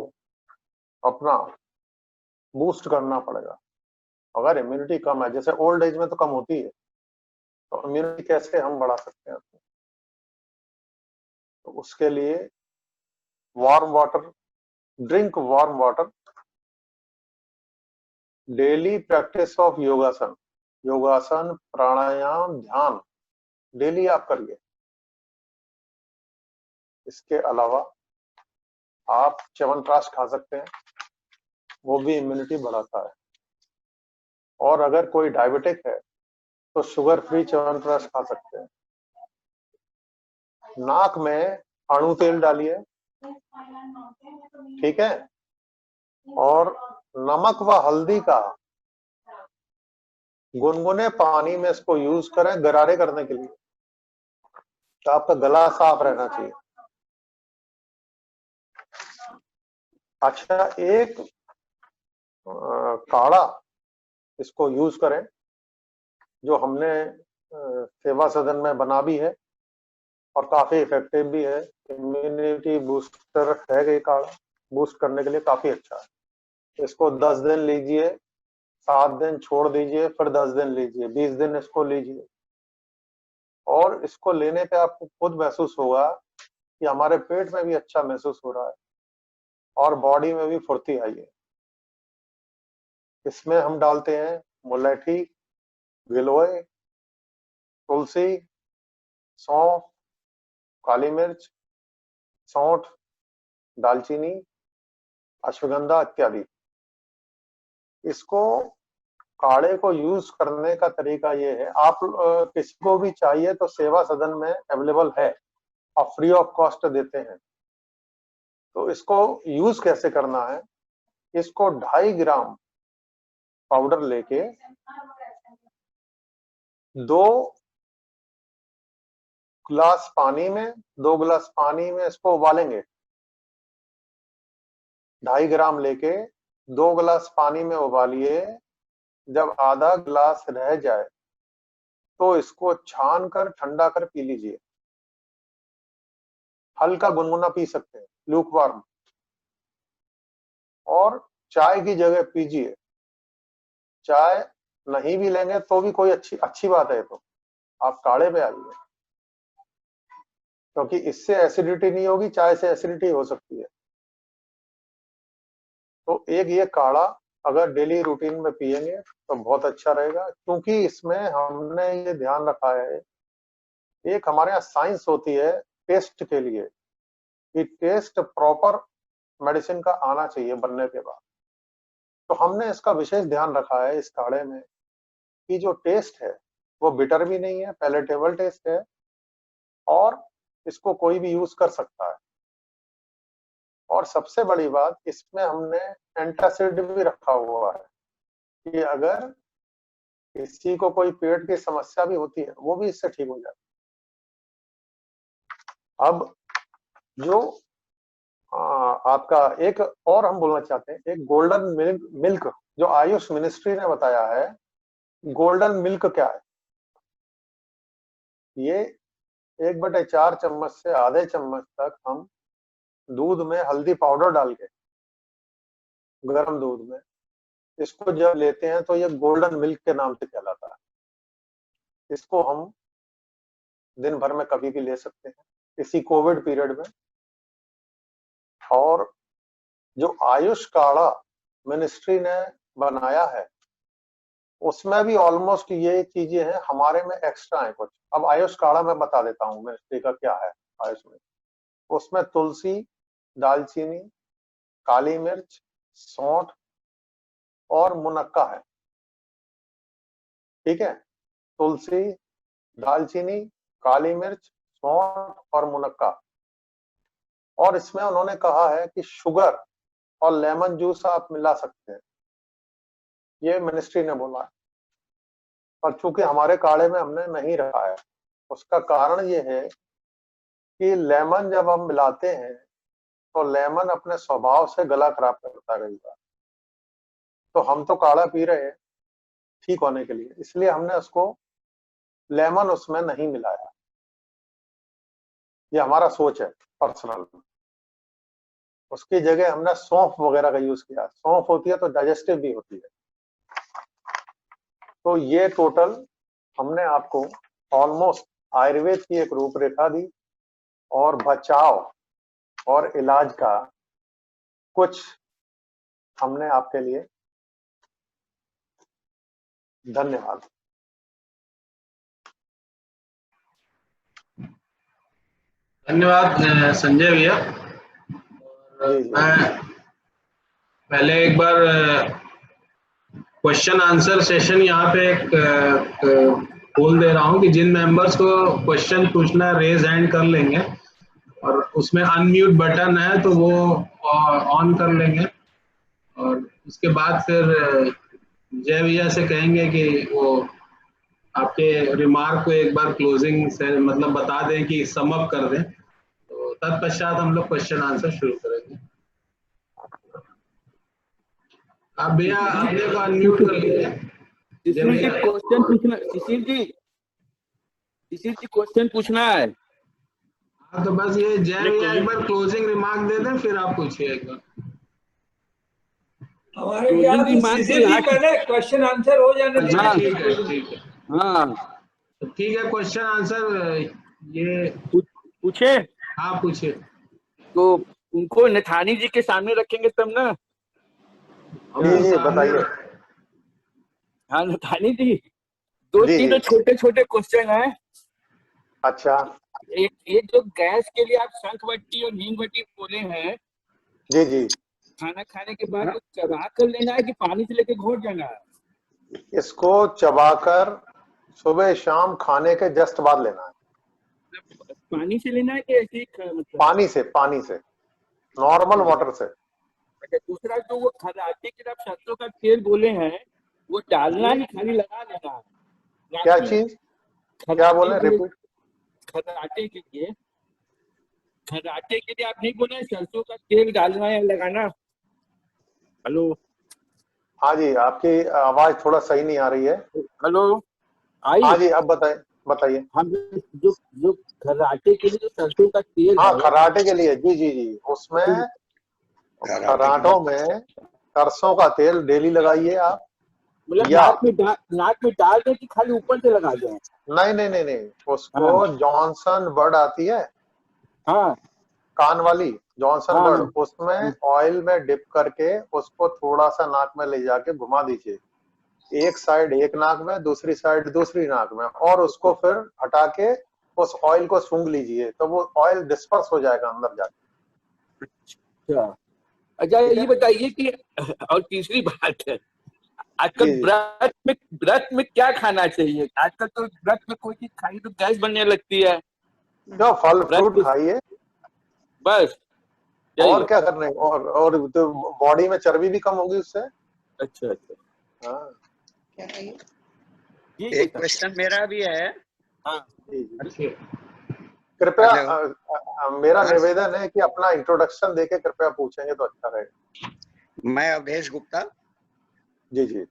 अपना बूस्ट करना पड़ेगा। अगर इम्यूनिटी कम है, जैसे ओल्ड एज में तो कम होती है, तो इम्यूनिटी कैसे हम बढ़ा सकते हैं? तो उसके लिए warm water, drink warm water, daily practice of योगासन, योगासन, प्राणायाम, ध्यान डेली आप करिए। इसके अलावा आप च्यवनप्राश खा सकते हैं, वो भी इम्यूनिटी बढ़ाता है। और अगर कोई डायबिटिक है तो शुगर फ्री च्यवनप्राश खा सकते हैं। नाक में अणु तेल डालिए, ठीक है, और नमक व हल्दी का गुनगुने पानी में इसको यूज करें गरारे करने के लिए, तो आपका गला साफ रहना चाहिए। अच्छा, एक काढ़ा इसको यूज करें जो हमने सेवा सदन में बना भी है और काफी इफेक्टिव भी है। इम्यूनिटी बूस्टर है ये काढ़ा, बूस्ट करने के लिए काफी अच्छा है। इसको 10 दिन लीजिए, 7 दिन छोड़ दीजिए, फिर 10 दिन लीजिए, 20 दिन इसको लीजिए, और इसको लेने पे आपको खुद महसूस होगा कि हमारे पेट में भी अच्छा महसूस हो रहा है और बॉडी में भी फुर्ती आई है। इसमें हम डालते हैं मुलैठी, गिलोय, तुलसी, सौंफ, काली मिर्च, सौंठ, दालचीनी, अश्वगंधा इत्यादि। इसको काढ़े को यूज करने का तरीका ये है, आप किसी को भी चाहिए तो सेवा सदन में अवेलेबल है और फ्री ऑफ कॉस्ट देते हैं। तो इसको यूज कैसे करना है, इसको 2.5 ग्राम पाउडर लेके 2 गिलास पानी में, 2 गिलास पानी में इसको उबालेंगे। 2.5 ग्राम लेके 2 गिलास पानी में उबालिए। जब आधा गिलास रह जाए तो इसको छान कर ठंडा कर पी लीजिए। हल्का गुनगुना पी सकते हैं, लूकवार्म, और चाय की जगह पीजिए। चाय नहीं भी लेंगे तो भी कोई अच्छी बात है, तो आप काढ़े पे आइए, क्योंकि इससे एसिडिटी नहीं होगी, चाय से एसिडिटी हो सकती है। तो एक ये काढ़ा अगर डेली रूटीन में पिएंगे तो बहुत अच्छा रहेगा, क्योंकि इसमें हमने ये ध्यान रखा है, एक हमारे यहाँ साइंस होती है टेस्ट के लिए, कि टेस्ट प्रॉपर मेडिसिन का आना चाहिए बनने के बाद। तो हमने इसका विशेष ध्यान रखा है इस काढ़े में कि जो टेस्ट है वो बिटर भी नहीं है, पैलेटेबल टेस्ट है, और इसको कोई भी यूज कर सकता है। और सबसे बड़ी बात, इसमें हमने एंटासिड भी रखा हुआ है कि अगर किसी को कोई पेट की समस्या भी होती है वो भी इससे ठीक हो जाती है। अब जो आपका एक और हम बोलना चाहते हैं, एक गोल्डन मिल्क जो आयुष मिनिस्ट्री ने बताया है। गोल्डन मिल्क क्या है? ये 1/4 चम्मच से आधे चम्मच तक हम दूध में हल्दी पाउडर डाल के, गर्म दूध में, इसको जब लेते हैं तो ये गोल्डन मिल्क के नाम से कहलाता है। इसको हम दिन भर में कभी भी ले सकते हैं, इसी कोविड पीरियड में। और जो आयुष काढ़ा मिनिस्ट्री ने बनाया है उसमें भी ऑलमोस्ट ये चीजें हैं, हमारे में एक्स्ट्रा है कुछ। अब आयुष काढ़ा मैं बता देता हूँ मिनिस्ट्री का क्या है आयुष में। उसमें तुलसी, दालचीनी, काली मिर्च, सौंठ और मुनक्का है। ठीक है, तुलसी, दालचीनी, काली मिर्च, सौंठ और मुनक्का। और इसमें उन्होंने कहा है कि शुगर और लेमन जूस आप मिला सकते हैं, ये मिनिस्ट्री ने बोला है। पर चूंकि हमारे काढ़े में हमने नहीं रखा है, उसका कारण ये है कि लेमन जब हम मिलाते हैं तो लेमन अपने स्वभाव से गला खराब करता रहेगा। तो हम तो काढ़ा पी रहे हैं ठीक होने के लिए, इसलिए हमने उसको लेमन उसमें नहीं मिलाया। ये हमारा सोच है पर्सनल। उसकी जगह हमने सौंफ वगैरह का यूज किया। सौंफ होती है तो डाइजेस्टिव भी होती है। तो ये टोटल हमने आपको ऑलमोस्ट आयुर्वेद की एक रूपरेखा दी और बचाव और इलाज का कुछ हमने आपके लिए। धन्यवाद। धन्यवाद संजय भैया। जी जी। मैं पहले एक बार क्वेश्चन आंसर सेशन यहाँ पे बोल दे रहा हूँ कि जिन मेंबर्स को क्वेश्चन पूछना है रेज हैंड कर लेंगे, और उसमें अनम्यूट बटन है तो वो ऑन कर लेंगे। और उसके बाद फिर जय भैया से कहेंगे कि वो आपके रिमार्क को एक बार क्लोजिंग से मतलब बता दें कि सम अप कर दें, तो तत्पश्चात हम लोग क्वेश्चन आंसर शुरू करेंगे। आप भैया अपने को अनम्यूट कर लीजिए। शिशिर जी क्वेश्चन पूछना, शिशिर जी किसी से क्वेश्चन पूछना है? हाँ, तो बस ये जय नहीं, भैया एक बार क्लोजिंग रिमार्क दे दें, फिर आप पूछिए एक बार। हमारे तो ख्याल हिंदी से मान सीधे के ही लास्ट। पहले क्वेश्चन आंसर हो जाने अच्छा हाँ। दीजिए। ठीक है, ठीक है, हाँ, तो ठीक है, क्वेश्चन आंसर ये। पूछे हाँ पूछिए। तो उनको नथानी जी के सामने रखेंगे तब ना। जी जी बताइए। हाँ नथानी जी, दो जी तीन जी। तो छोटे छोटे क्वेश्चन हैं। अच्छा। एक जो गैस के लिए आप शंखवटी और नीमवटी बोले हैं, जी जी। खाना खाने के बाद तो चबा कर लेना है कि पानी से लेके घोट जाना है? इसको चबाकर सुबह शाम खाने के जस्ट बाद लेना है। पानी से लेना है कि ऐसे ही मतलब? पानी से नॉर्मल वाटर से। अच्छा, दूसरा जो वो खराटे के आप सरसों का तेल बोले हैं, वो डालना है कि खाली लगा लेना है? क्या चीज? क्या बोले, रिपीट। खराटे के लिए, खराटे के लिए आप नहीं बोले सरसों का तेल डालना है या लगाना? हेलो हाँ जी, आपकी आवाज थोड़ा सही नहीं आ रही है। हेलो, आई? हाँ जी, अब बताइए। हम जो जो खराटे के लिए जो सरसों का तेल हाँ, है, खर्राटे के लिए, जी जी जी। उसमें खर्राटों में सरसों का तेल डेली लगाइए आप। मतलब या नाक में डाल दें कि खाली ऊपर से लगा दें? नहीं नहीं नहीं नहीं, उसको हाँ जॉनसन बर्ड आती है, हाँ कान वाली जॉनसन हाँ बर्ड, उसमें ऑयल में डिप करके उसको थोड़ा सा नाक में ले जाके घुमा दीजिए। एक साइड एक नाक में, दूसरी साइड दूसरी नाक में, और उसको फिर हटा के उस ऑयल को सूंघ लीजिए, तो वो ऑयल डिस्पर्स हो जाएगा अंदर जाके। अच्छा अच्छा, ठीक ये है। बताइए कि और तीसरी बात है, आजकल जी जी। व्रत में क्या खाना चाहिए? आजकल तो व्रत में कोई चीज खाई तो गैस बनने लगती है। जो फल व्रत फ्रूट खाइए, बस और यही। क्या करने, और तो बॉडी में चर्बी भी कम होगी उससे। अच्छा अच्छा, हाँ ठीक है एक सर। क्वेश्चन मेरा भी है। हाँ जी जी। अच्छा, कृपया हेलो। मेरा हाँ, निवेदन है कि अपना इंट्रोडक्शन देके कृपया पूछेंगे तो अच्छा रहेगा। मैं अवधेश गुप्ता, जी जी।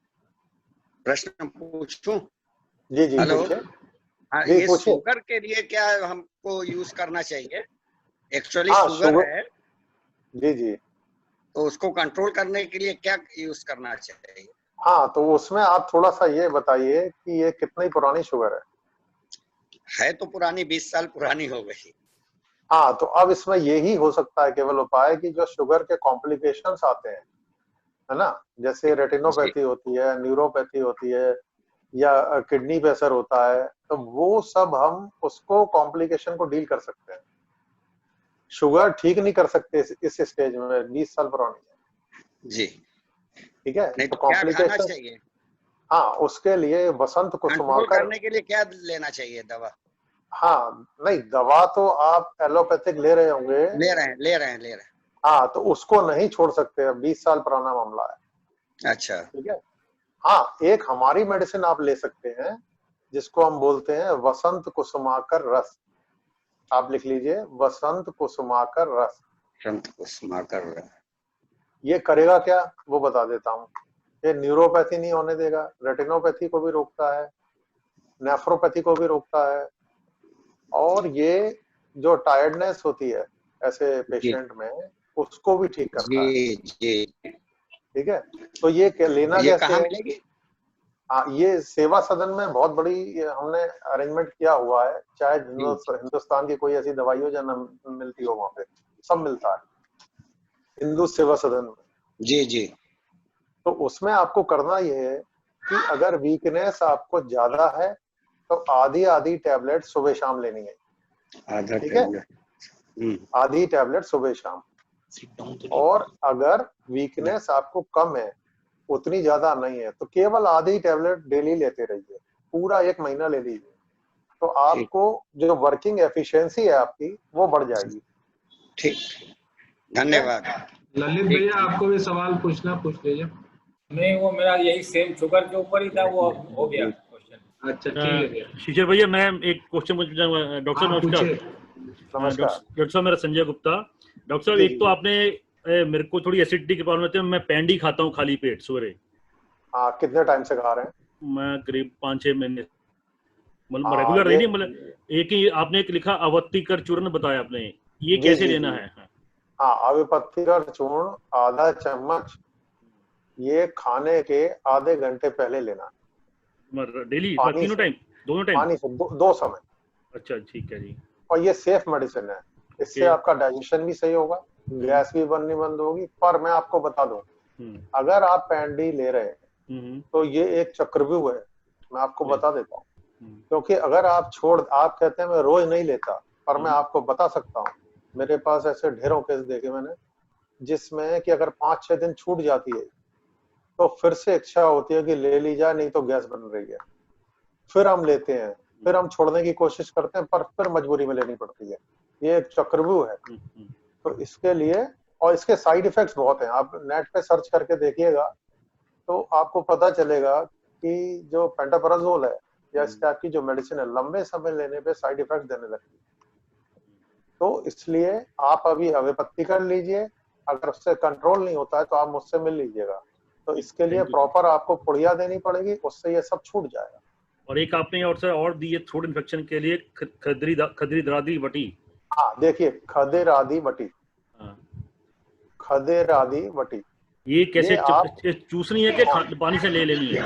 प्रश्न पूछूं? जी जी हेलो। पूछिए। हाँ, जी ये पूछिए। शुगर के लिए क्या हमको यूज करना चाहिए? एक्चुअली हाँ शुगर शुगर। है, जी जी। तो उसको कंट्रोल करने के लिए क्या यूज करना चाहिए? हाँ, तो उसमें आप थोड़ा सा ये बताइए कि ये कितनी पुरानी शुगर है तो पुरानी, 20 साल पुरानी हो गई। हाँ, तो अब इसमें यही हो सकता है केवल उपाय कि जो शुगर के कॉम्प्लिकेशंस आते हैं, है ना, जैसे रेटिनोपैथी होती है, न्यूरोपैथी होती है, या किडनी पे असर होता है, तो वो सब हम उसको कॉम्प्लिकेशन को डील कर सकते हैं। शुगर ठीक नहीं कर सकते इस स्टेज में, 20 साल पुरानी है। जी, ठीक है, नहीं तो तो क्या खाना कॉम्प्लिकेशन, चाहिए? हाँ, उसके लिए वसंत कंट्रोल कुसुमाकर। करने के लिए क्या लेना चाहिए दवा? हाँ नहीं, दवा तो आप एलोपैथिक ले रहे होंगे। ले रहे हैं। हाँ, तो उसको नहीं छोड़ सकते, 20 साल पुराना मामला है। अच्छा, ठीक है। हाँ, एक हमारी मेडिसिन आप ले सकते हैं जिसको हम बोलते हैं वसंत कुसुमाकर रस। आप लिख लीजिए, वसंत कुसुमाकर रस। संत कुसुमाकर। ये करेगा क्या वो बता देता हूँ। ये न्यूरोपैथी नहीं होने देगा, रेटिनोपैथी को भी रोकता है, नेफ्रोपैथी को भी रोकता है, और ये जो टायर्डनेस होती है ऐसे पेशेंट में, उसको भी ठीक करता है। जी जी। ठीक है, तो ये लेना ये कैसे कहाँ है? मिलेगी? हाँ, ये सेवा सदन में बहुत बड़ी हमने अरेंजमेंट किया हुआ है, चाहे जी हिंदुस्तान की कोई ऐसी दवाई हो जो न मिलती हो, वहां पे सब मिलता है हिंदू सेवा सदन में। जी जी। तो उसमें आपको करना ये है कि अगर वीकनेस आपको ज्यादा है तो आधी आधी टैबलेट सुबह शाम लेनी है। आधा ठीक है, टैबलेट। आधी टैबलेट सुबह शाम। और अगर वीकनेस आपको कम है, उतनी ज्यादा नहीं है, तो केवल आधी टैबलेट डेली लेते रहिए, पूरा 1 महीना ले लीजिए, तो आपको जो वर्किंग एफिशिएंसी है आपकी वो बढ़ जाएगी। ठीक, धन्यवाद। ललित भैया आपको भी सवाल पूछना, पूछ लीजिए। नहीं, वो मेरा यही सेम शुगर के ऊपर ही था, वो अब हो गया क्वेश्चन। अच्छा ठीक है भैया। शीशर भैया, मैं एक क्वेश्चन पूछना चाहूंगा। डॉक्टर साहब हाँ नमस्कार। पूछिए। नमस्कार। डॉक्टर साहब, मेरा संजय गुप्ता। डॉक्टर साहब, जी, एक तो जी। आपने मेरे को थोड़ी एसिडिटी की प्रॉब्लम होती है, मैं पैंडी खाता हूँ खाली पेट सवेरे। हाँ, कितने टाइम से खा रहे हैं? मैं करीब 5-6 महीने। मतलब हाँ, रेगुलर ये नहीं, मतलब एक ही आपने एक लिखा अवतिकर चूर्ण बताया आपने, ये जी कैसे जी लेना जी है? हाँ। हाँ, अविपत्तिकर चूर्ण आधा चम्मच ये खाने के आधे घंटे पहले लेना है, मतलब डेली पानी तीनों से। टाइम, दोनों टाइम? पानी से दो समय। अच्छा ठीक है जी। और ये सेफ मेडिसिन है, इससे ओके। आपका डाइजेशन भी सही होगा, गैस भी बननी बंद होगी। पर मैं आपको बता दूं, हम्म अगर आप पैंडी ले रहे हैं हम्म तो ये एक चक्रव्यूह है, मैं आपको ओके। बता देता हूँ। हम्म क्योंकि अगर आप आप कहते हैं मैं रोज नहीं लेता, पर मैं आपको बता सकता हूँ, मेरे पास ऐसे ढेरों केस देखे मैंने, जिसमें कि अगर 5-6 दिन छूट जाती है तो फिर से इच्छा होती है कि ले ली जाए, नहीं तो गैस बन रही है, फिर हम लेते हैं, फिर हम छोड़ने की कोशिश करते हैं, पर फिर मजबूरी में लेनी पड़ती है। ये एक चक्रव्यूह है। तो इसके लिए, और इसके साइड इफेक्ट्स बहुत हैं, आप नेट पे सर्च करके देखिएगा तो आपको पता चलेगा कि जो पेंटापराजोल है या इस टाइप की जो मेडिसिन है, लंबे समय लेने पे साइड इफेक्ट देने लगती है। तो इसलिए आप अभी अविपत्ति कर लीजिए, अगर उससे कंट्रोल नहीं होता है तो आप मुझसे मिल लीजिएगा। तो इसके लिए Thank you, प्रॉपर आपको पुड़िया देनी पड़ेगी, उससे ये सब छूट जाएगा। और एक आपने और सर और दी है थ्रोट इन्फेक्शन के लिए खदरी दरादी वटी। हाँ देखिए, खदेर आदि वटी, हाँ, खदेर आदि वटी, ये कैसे ये आप चूसनी है कि पानी से ले लेनी है?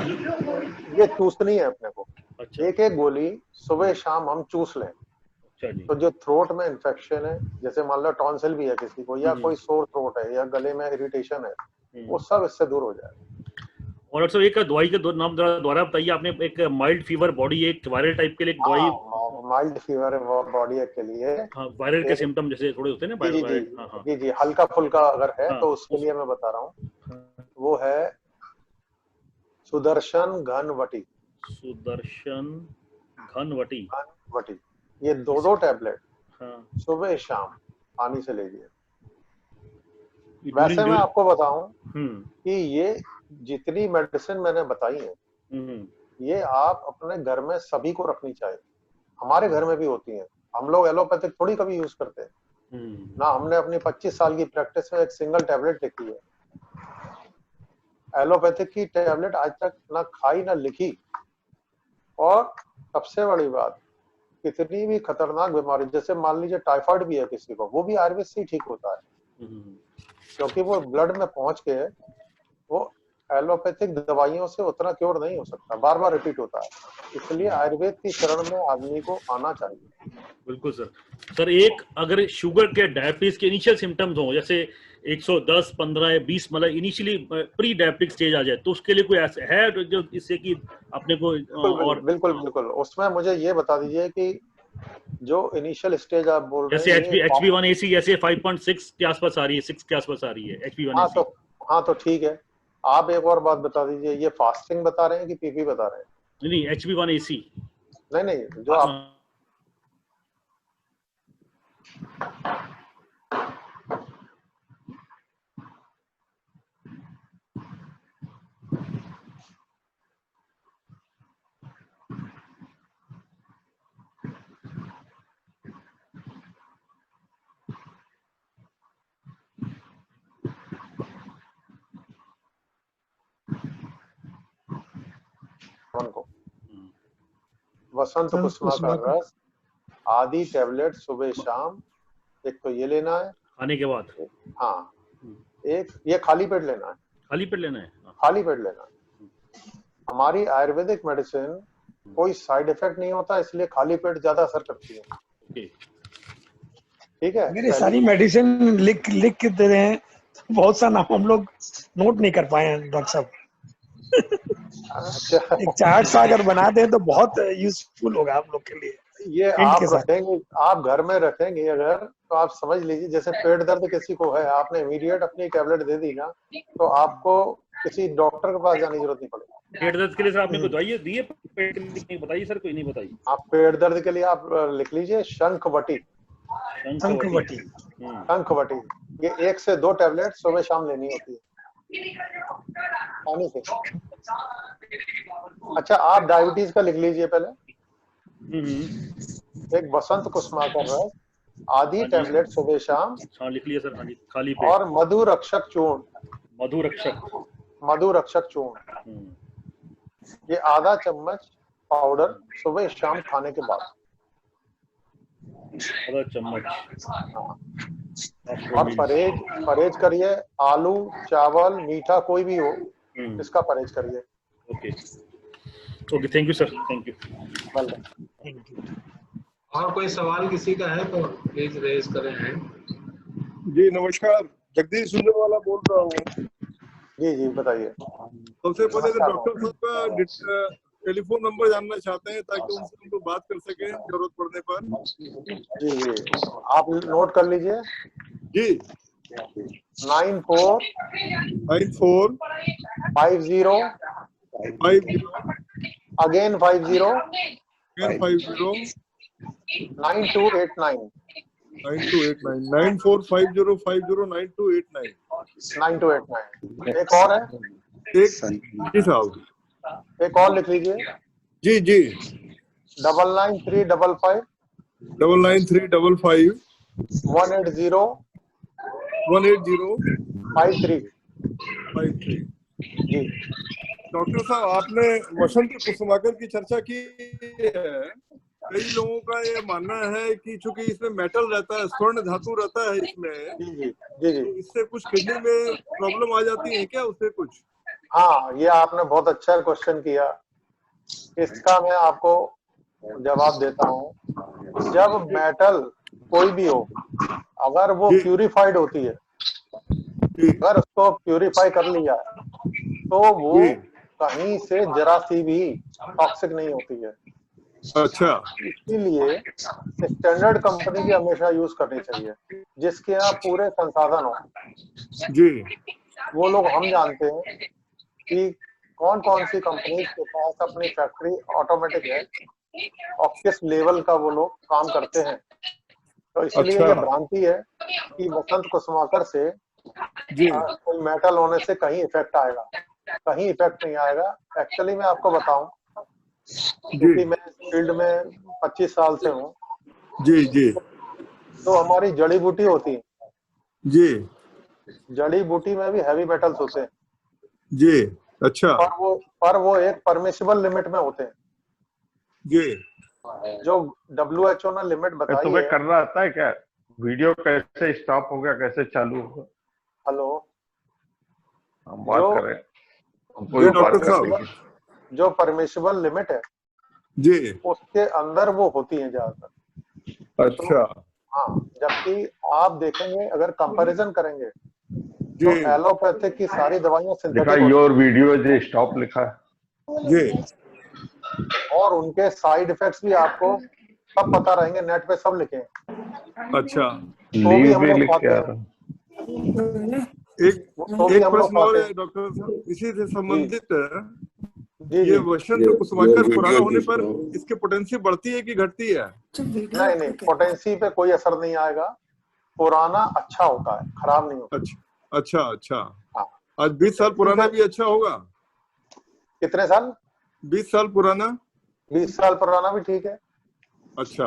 ये चूसनी है अपने को। अच्छा एक एक गोली सुबह शाम हम चूस लें अच्छा जी। तो जो थ्रोट में इन्फेक्शन है, जैसे मान लो टॉन्सिल भी है किसी को, या कोई सोर थ्रोट है, या गले में इरिटेशन है, वो सब इससे दूर हो जाएगा। और अक्सर एक दवाई के नाम द्वारा बताइए आपने, एक माइल्ड फीवर बॉडी, एक वायरल टाइप के लिए एक दवाई। माइल्ड फीवर बॉडी के लिए, हाँ, वायरल के एक सिम्टम जैसे थोड़े होते हैं ना, जी जी जी वायरल। हाँ हाँ जी जी, हल्का फुल्का अगर है हाँ, तो उसके लिए मैं बता रहा हूँ, वो है सुदर्शन घनवटी। सुदर्शन घनवटी। घनवटी, ये दो टैबलेट हाँ, सुबह शाम पानी से लीजिए। ये वैसे मैं आपको बताऊं हम्म कि ये जितनी मेडिसिन मैंने बताई है, ये आप अपने घर में सभी को रखनी चाहिए। हमारे घर में भी होती हैं, हम लोग एलोपैथिक थोड़ी कभी यूज करते हैं ना, हमने अपनी 25 साल की प्रैक्टिस में एक सिंगल टैबलेट लिखी है। एलोपैथिक की टैबलेट आज तक ना खाई ना लिखी। और सबसे बड़ी बात, कितनी भी खतरनाक बीमारी, जैसे मान लीजिए टाइफाइड भी है किसी को, वो भी आयुर्वेद से ही ठीक होता है, क्योंकि वो ब्लड में पहुंच के वो एलोपैथिक दवाइयों से उतना क्योर नहीं हो सकता, बार बार रिपीट होता है। इसलिए आयुर्वेद की शरण में आदमी को आना चाहिए। बिल्कुल सर। सर एक अगर शुगर के डायबिटीज के इनिशियल सिम्टम्स हो, जैसे 110, 15 या 20, मतलब इनिशियली प्री डायबिटिक स्टेज आ जाए, तो उसके लिए कोई ऐसा है जो इससे कि अपने को और बिल्कुल बिल्कुल, उसमें मुझे ये बता दीजिए कि जो इनिशियल स्टेज आप बोल रहे जैसे हैं, HB1AC ऐसे 5.6 के आसपास आ रही है, 6 के आसपास आ रही है HB1AC। हाँ तो ठीक है, आप एक और बात बता दीजिए, ये फास्टिंग बता रहे हैं कि पीपी बता रहे हैं? नहीं, HB1AC। नहीं, जो आप को वसंत कुसुमा का रस आदि टैबलेट सुबह शाम, एक तो ये लेना है खाने के बाद। हाँ, एक ये खाली पेट लेना है। खाली पेट लेना है? खाली पेट लेना है। हमारी आयुर्वेदिक मेडिसिन कोई साइड इफेक्ट नहीं होता, इसलिए खाली पेट ज्यादा असर करती है। ठीक है, मेरी सारी मेडिसिन लिख के दे रहे हैं, बहुत सा नाम हम लोग नोट नहीं कर पाए हैं डॉक्टर साहब। अच्छा, एक चार्ट सा अगर बना दें तो बहुत यूजफुल होगा आप लोग के लिए। ये आप रखेंगे, आप घर में रखेंगे अगर, तो आप समझ लीजिए जैसे पेट दर्द किसी को है, आपने इमीडिएट अपनी टैबलेट दे दी ना, तो आपको किसी डॉक्टर के पास जाने की जरूरत नहीं पड़ेगी। पेट दर्द के लिए सर आपने कोई दवाई दी है? पेट के लिए नहीं बताइए सर, कोई नहीं बताई। आप पेट दर्द के लिए आप लिख लीजिए शंखवटी। शंखवटी, ये 1 से 2 टैबलेट सुबह शाम लेनी होती है पानी से। अच्छा, आप डायबिटीज का लिख लीजिए पहले, एक वसंत कुसुमा का रस आधी टैबलेट सुबह शाम। हाँ लिख लिया सर। हाँ जी, खाली पेट। और मधु रक्षक चूर्ण। मधु रक्षक चूर्ण, ये आधा चम्मच पाउडर सुबह शाम खाने के बाद। आधा चम्मच। और परहेज करिए, आलू चावल मीठा कोई भी हो इसका परहेज करिए। Okay okay, thank you sir, thank you. और कोई सवाल किसी का है तो प्लीज रेज करें हैंड। जी नमस्कार, जगदीश सुंदरवाला बोल रहा हूँ। जी जी बताइए। सबसे पहले तो डॉक्टर साहब का टेलीफोन नंबर जानना चाहते हैं ताकि उनसे हम लोग बात कर सकें जरूरत पड़ने पर। जी जी आप नोट कर लीजिए। जी 94 50 अगेन 50 9289 9289। एक और है, जी साहब, एक और लिख लीजिए। जी जी 99355 99355 180 53 जी। डॉक्टर साहब, आपने वसंत कुसुमाकर की चर्चा की है। कई लोगों का ये मानना है कि चूंकि इसमें मेटल रहता है, स्वर्ण धातु रहता है इसमें, जी जी जी तो इससे कुछ किडनी में प्रॉब्लम आ जाती है क्या उससे कुछ? हाँ, ये आपने बहुत अच्छा क्वेश्चन किया। इसका मैं आपको जवाब देता हूँ। जब मेटल कोई भी हो, अगर वो प्यूरिफाइड होती है, अगर उसको प्यूरिफाई कर लिया तो वो कहीं से जरा सी भी टॉक्सिक नहीं होती है। अच्छा, इसीलिए स्टैंडर्ड कंपनी की हमेशा यूज करनी चाहिए, जिसके यहाँ पूरे संसाधन हो। जी वो लोग हम जानते हैं कि कौन कौन सी कंपनी के पास अपनी फैक्ट्री ऑटोमेटिक है और किस लेवल का वो लोग काम करते हैं। तो इसलिए ये भ्रांति है कि वसंत कुसुमाकर से कोई मेटल होने से कहीं इफेक्ट आएगा, कहीं इफेक्ट नहीं आएगा। एक्चुअली मैं आपको बताऊं, क्योंकि मैं इस फील्ड में 25 साल से हूँ। जी जी तो हमारी जड़ी बूटी होती है, जी जड़ी बूटी में भी हैवी मेटल्स होते हैं जी। अच्छा, पर वो एक परमिसिबल लिमिट में होते हैं। जी जो WHO ने लिमिट बताई तुम्हें है। करना आता है क्या? वीडियो कैसे स्टॉप हो गया, कैसे चालू होगा? हेलो, हम बात करें, हमको भी बात करनी है। जो परमिसिबल लिमिट है जी, उसके अंदर वो होती है ज्यादातर। अच्छा। तो हाँ, जबकि आप देखेंगे, अगर कंपैरिजन करेंगे तो एलोपैथिक की सारी दवाइयां सिंथेटिक योर वीडियो जो स्टॉप लिखा है जी, और उनके साइड इफेक्ट्स भी आपको सब पता रहेंगे, नेट पे सब लिखे हैं। अच्छा, तो भी हम लोग लिख पाते के आ हैं। एक तो भी एक हम लोग प्रश्न और पाते है हैं। डॉक्टर साहब, इसी से संबंधित। जी ये जी वसंत कुसुमाकर पुराना होने पर इसकी पोटेंसी बढ़ती है कि घटती है? नहीं नहीं, पोटेंसी पे कोई असर नहीं आएगा। पुराना अच्छा होता है, खराब नहीं होता। अच्छा अच्छा। हाँ। आज 20 साल पुराना भी अच्छा होगा? कितने साल? 20 साल पुराना। 20 साल पुराना भी ठीक है। अच्छा,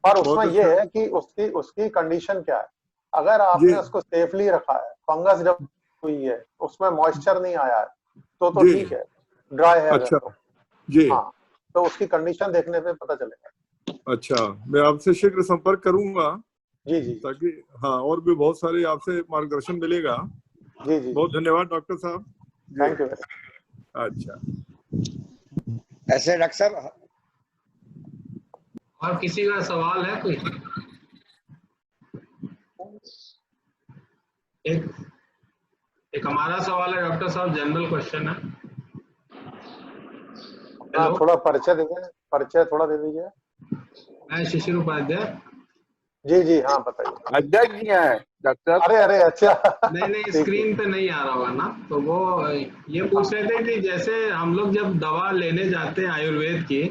पर उसमें ये है कि उसकी कंडीशन क्या है। अगर आपने उसको सेफली रखा है, फंगस जब हुई है, उसमें मॉइस्चर नहीं आया है, तो ठीक है। ड्राई है अगर तो जी, हाँ, तो उसकी कंडीशन देखने पे पता चलेगा। अच्छा, मैं आपसे शीघ्र संपर्क करूंगा। जी जी, ताकि हाँ, और भी बहुत सारे आपसे मार्गदर्शन मिलेगा। जी जी, बहुत धन्यवाद डॉक्टर साहब। Thank you. अच्छा, ऐसे डॉक्टर साहब, और किसी का सवाल है कोई? एक हमारा सवाल है डॉक्टर साहब, जनरल क्वेश्चन है। हाँ, थोड़ा परिचय दीजिए, परिचय थोड़ा दे दीजिए। मैं शिशिर उपाध्याय। जी जी, हाँ बताइए। अध्यक्ष जी हैं डॉक्टर। अरे अच्छा। नहीं स्क्रीन पे नहीं आ रहा होगा ना। तो वो ये पूछ रहे थे कि जैसे हम लोग जब दवा लेने जाते हैं आयुर्वेद की,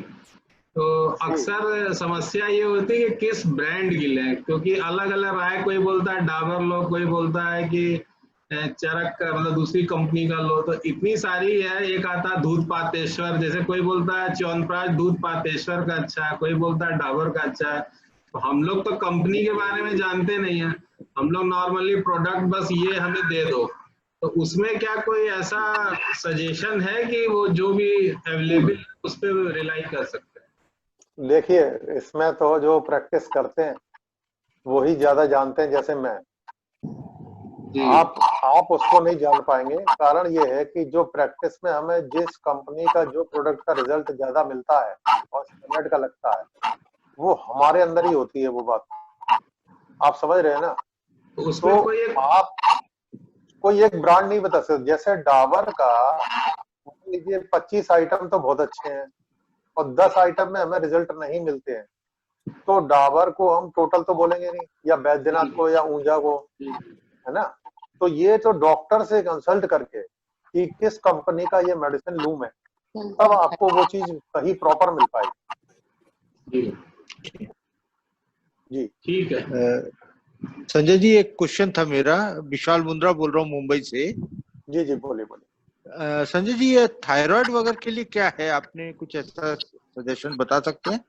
तो अक्सर समस्या ये होती है कि किस ब्रांड की लें, क्योंकि अलग अलग राय, कोई बोलता है डाबर लो, कोई बोलता है कि चरक का मतलब दूसरी कंपनी का लो। तो इतनी सारी है, एक आता है दूध पातेश्वर, जैसे कोई बोलता है च्यवनप्राश दूध पातेश्वर का अच्छा है, कोई बोलता है डाबर का अच्छा है। तो हम लोग तो कंपनी के बारे में जानते नहीं है, हम लोग नॉर्मली प्रोडक्ट बस ये हमें दे दो, तो उसमें क्या कोई ऐसा सजेशन है कि वो जो भी अवेलेबल है उस पर रिलाई कर सकते हैं? देखिए, इसमें तो जो प्रैक्टिस करते हैं वही ज्यादा जानते हैं, जैसे मैं। जी आप उसको नहीं जान पाएंगे। कारण ये है कि जो प्रैक्टिस में हमें जिस कंपनी का जो प्रोडक्ट का रिजल्ट ज्यादा मिलता है और स्टैंडर्ड का लगता है, वो हमारे अंदर ही होती है वो बात। आप समझ रहे हैं ना? तो उसमें तो कोई एक आप कोई एक ब्रांड नहीं बता सकते। जैसे डाबर का मान लीजिए 25 आइटम तो बहुत अच्छे हैं और 10 आइटम में हमें रिजल्ट नहीं मिलते हैं, तो डाबर को हम टोटल तो बोलेंगे नहीं, या बैद्यनाथ को या ऊंजा को, है ना? तो ये तो डॉक्टर से कंसल्ट करके कि किस कंपनी का ये मेडिसिन लूं मैं, तब आपको वो चीज सही प्रॉपर मिल पाएगी। जी ठीक है। संजय जी, एक क्वेश्चन था मेरा। विशाल मुंद्रा बोल रहा हूँ मुंबई से। जी जी, बोलिए बोलिए। संजय जी, ये थायराइड वगैरह के लिए क्या है? आपने कुछ ऐसा सजेशन बता सकते हैं?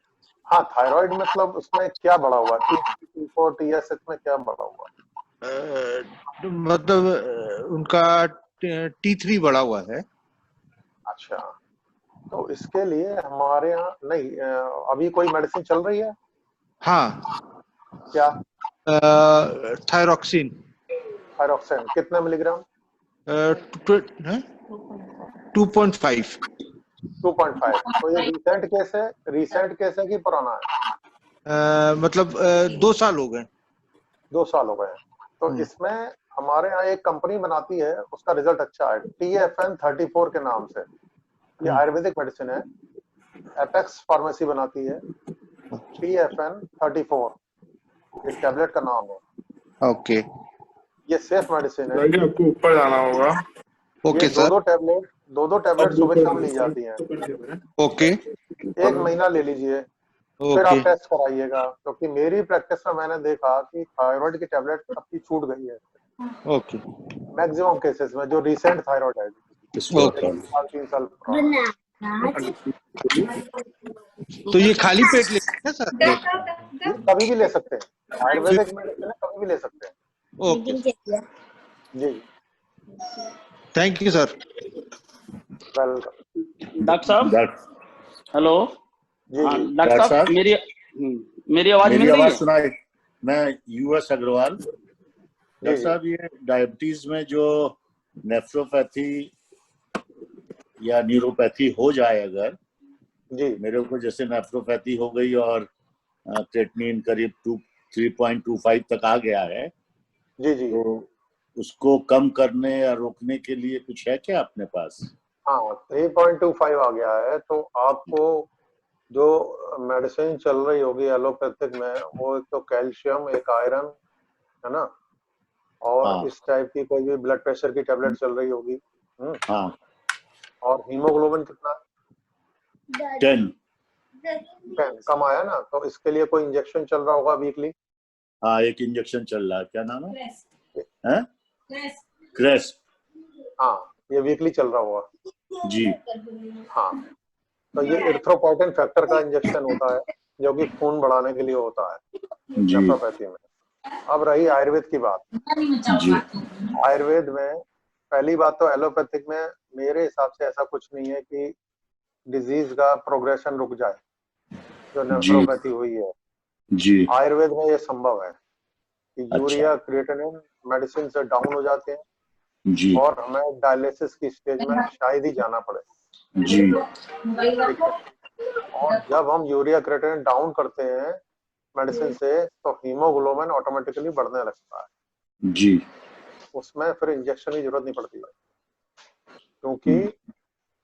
हाँ, थायराइड मतलब उसमें क्या बढ़ा हुआ है? T4 TSH में क्या बढ़ा हुआ है? मतलब उनका T3 बढ़ा हुआ है। अच्छा, तो इसके लिए हमारे यहाँ नहीं, अभी कोई मेडिसिन चल रही है? हाँ, क्या? थायरॉक्सिन। थायरॉक्सिन कितने मिलीग्राम? 2.5। 2.5। तो ये रिसेंट केस है? रिसेंट केस है कि पुराना है? मतलब 2 साल हो गए। 2 साल हो गए हैं। तो इसमें हमारे यहाँ एक कंपनी बनाती है, उसका रिजल्ट अच्छा है, TFN 34 के नाम से। ये आयुर्वेदिक मेडिसिन है, एपेक्स फार्मेसी बनाती है। TFN 34 ये टैबलेट का नाम है। ओके। ये सेफ मेडिसिन है। आपको ऊपर जाना होगा। ओके ये सर। दो टैबलेट सुबह शाम ली जाती हैं। ओके 1 महीना ले लीजिए, फिर ओके आप टेस्ट कराइएगा। क्योंकि मेरी प्रैक्टिस में मैंने देखा कि थायराइड की टैबलेट सबकी छूट गई है ओके मैक्सिमम केसेस में, जो रिसेंट थायराइड है, ओके। 3 साल पुराना। तो ये खाली पेट लेते हैं सर? ये कभी भी ले सकते हैं, आयुर्वेदिक मेडिसिन है, कभी भी ले सकते हैं। ओके, जी, thank you sir. Welcome. Doctor साहब, हेलो। जी हाँ, जी, डॉक्टर साहब, मेरी आवाज मिल रही है? सुनाई। मैं US अग्रवाल। जी डॉक्टर जी। साहब, ये डायबिटीज में जो नेफ्रोपैथी या न्यूरोपैथी हो जाए, अगर जी मेरे को जैसे नेफ्रोपैथी हो गई और क्रेटनिन करीब 3.25 तक आ गया है, जी जी। तो उसको कम करने या रोकने के लिए कुछ है क्या अपने पास? हाँ, 3.25 आ गया है, तो आपको जो मेडिसिन चल रही होगी एलोपैथिक में, वो एक तो कैल्शियम, एक आयरन, है ना, और हाँ इस टाइप की कोई भी ब्लड प्रेशर की टैबलेट चल रही होगी। हाँ। और हीमोग्लोबिन कितना? 10। 10 कम आया ना, तो इसके लिए कोई इंजेक्शन चल रहा होगा वीकली। हाँ, एक इंजेक्शन चल रहा है, क्या नाम है? क्रेस्प। हाँ, ये वीकली चल रहा होगा। जी हाँ, तो ये इरिथ्रोपोइटिन फैक्टर का इंजेक्शन होता है, जो कि खून बढ़ाने के लिए होता है जी नेफ्रोपैथी में। अब रही आयुर्वेद की बात। जी। आयुर्वेद में पहली बात तो एलोपैथिक में मेरे हिसाब से ऐसा कुछ नहीं है कि डिजीज का प्रोग्रेशन रुक जाए, जो जी नेफ्रोपैथी हुई है। जी। आयुर्वेद में ये संभव है कि अच्छा। यूरिया क्रिएटिनिन मेडिसिन से डाउन हो जाते हैं जी और हमें डायलिसिस की स्टेज में शायद ही जाना पड़े। जी। ठीक है। और जब हम यूरिया क्रिएटिनिन डाउन करते हैं मेडिसिन से, तो हीमोग्लोबिन ऑटोमेटिकली बढ़ने लगता है। जी। उसमें फिर इंजेक्शन की जरूरत नहीं पड़ती है, क्योंकि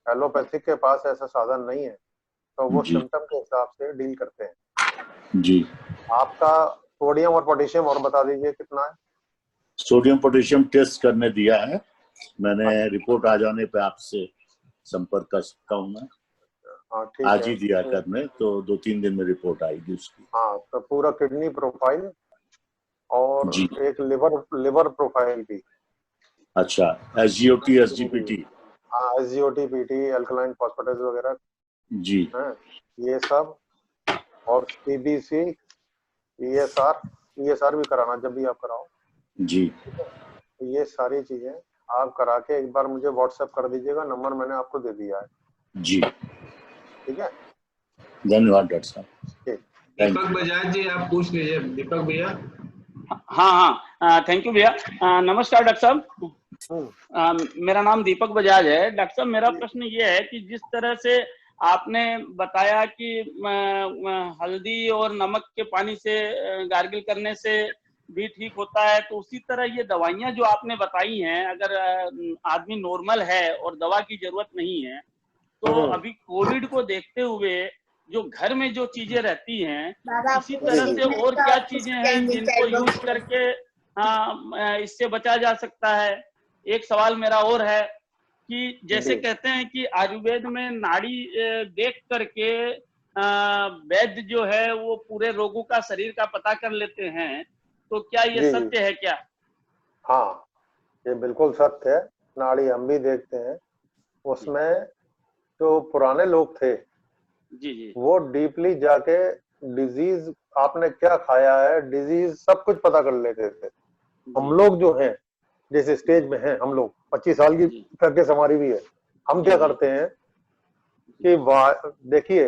एलोपैथिक के पास ऐसा साधन नहीं है, तो वो जी सिम्टम के हिसाब से डील करते हैं। जी। आपका सोडियम और पोटेशियम और बता दीजिए कितना है? सोडियम पोटेशियम टेस्ट करने दिया है मैंने, रिपोर्ट आ जाने पे आपसे संपर्क कर सकता हूँ मैं। हाँ ठीक आज है। ही दिया करने, तो 2-3 दिन में रिपोर्ट आएगी उसकी। हाँ, तो पूरा किडनी प्रोफाइल और जी। एक लिवर प्रोफाइल भी। अच्छा, SGOT SGPT। हाँ, SGOT PT, अल्कलाइन फॉस्फेटेज वगैरह जी हैं, ये सब। और CBC, ESR भी कराना जब भी आप कराओ। जी। तो ये सारी चीजें आप करा के एक बार मुझे व्हाट्सएप कर दीजिएगा, नंबर मैंने आपको दे दिया है। जी ठीक है, धन्यवाद डॉक्टर साहब। ठीक। दीपक बजाज जी आप पूछ लीजिए, दीपक भैया। हाँ थैंक यू भैया। नमस्कार डॉक्टर साहब, मेरा नाम दीपक बजाज है। डॉक्टर साहब मेरा प्रश्न ये है कि जिस तरह से आपने बताया कि हल्दी और नमक के पानी से गार्गिल करने से भी ठीक होता है, तो उसी तरह ये दवाइयां जो आपने बताई हैं, अगर आदमी नॉर्मल है और दवा की जरूरत नहीं है, तो अभी कोविड को देखते हुए जो घर में जो चीजें रहती हैं, इसी तरह से और क्या चीजें हैं जिनको यूज करके इससे बचा जा सकता है? एक सवाल मेरा और है कि जैसे कहते हैं कि आयुर्वेद में नाड़ी देख करके वैद्य जो है वो पूरे रोगों का शरीर का पता कर लेते हैं, तो क्या ये सत्य है क्या? हाँ, ये बिल्कुल सत्य है। नाड़ी हम भी देखते हैं। उसमें जो पुराने लोग थे जी वो डीपली जाके डिजीज आपने क्या खाया है, डिजीज सब कुछ पता कर लेते थे। हम लोग जो हैं जिस स्टेज में हैं, हम लोग 25 साल की प्रैक्टिस हमारी भी है, हम क्या करते हैं कि देखिए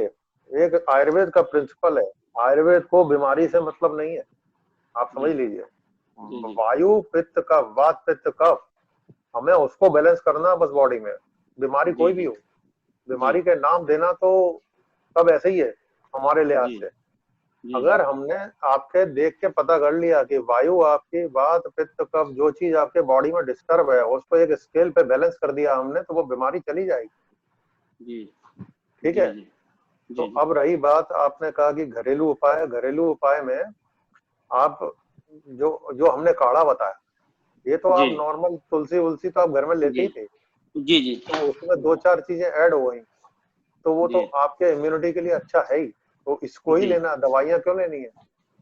एक आयुर्वेद का प्रिंसिपल है, आयुर्वेद को बीमारी से मतलब नहीं है, आप समझ लीजिए। वायु पित्त कफ, वात पित्त कफ, हमें उसको बैलेंस करना बस बॉडी में। बीमारी कोई भी हो, बीमारी के नाम देना तो सब ऐसे ही है हमारे लिहाज से। अगर हमने आपके देख के पता कर लिया कि वायु आपकी वात पित्त कफ जो चीज आपके बॉडी में डिस्टर्ब है, उसको एक स्केल पे बैलेंस कर दिया हमने, तो वो बीमारी चली जाएगी। ठीक है। तो अब रही बात, आपने कहा कि घरेलू उपाय, घरेलू उपाय में आप जो हमने काढ़ा बताया, ये तो आप नॉर्मल तुलसी उलसी तो आप घर में लेते ही थे। जी तो उसमें 2-4 चीजें ऐड हो गई, तो वो तो आपके इम्यूनिटी के लिए अच्छा है ही, तो इसको ही लेना। दवाइयां क्यों लेनी है?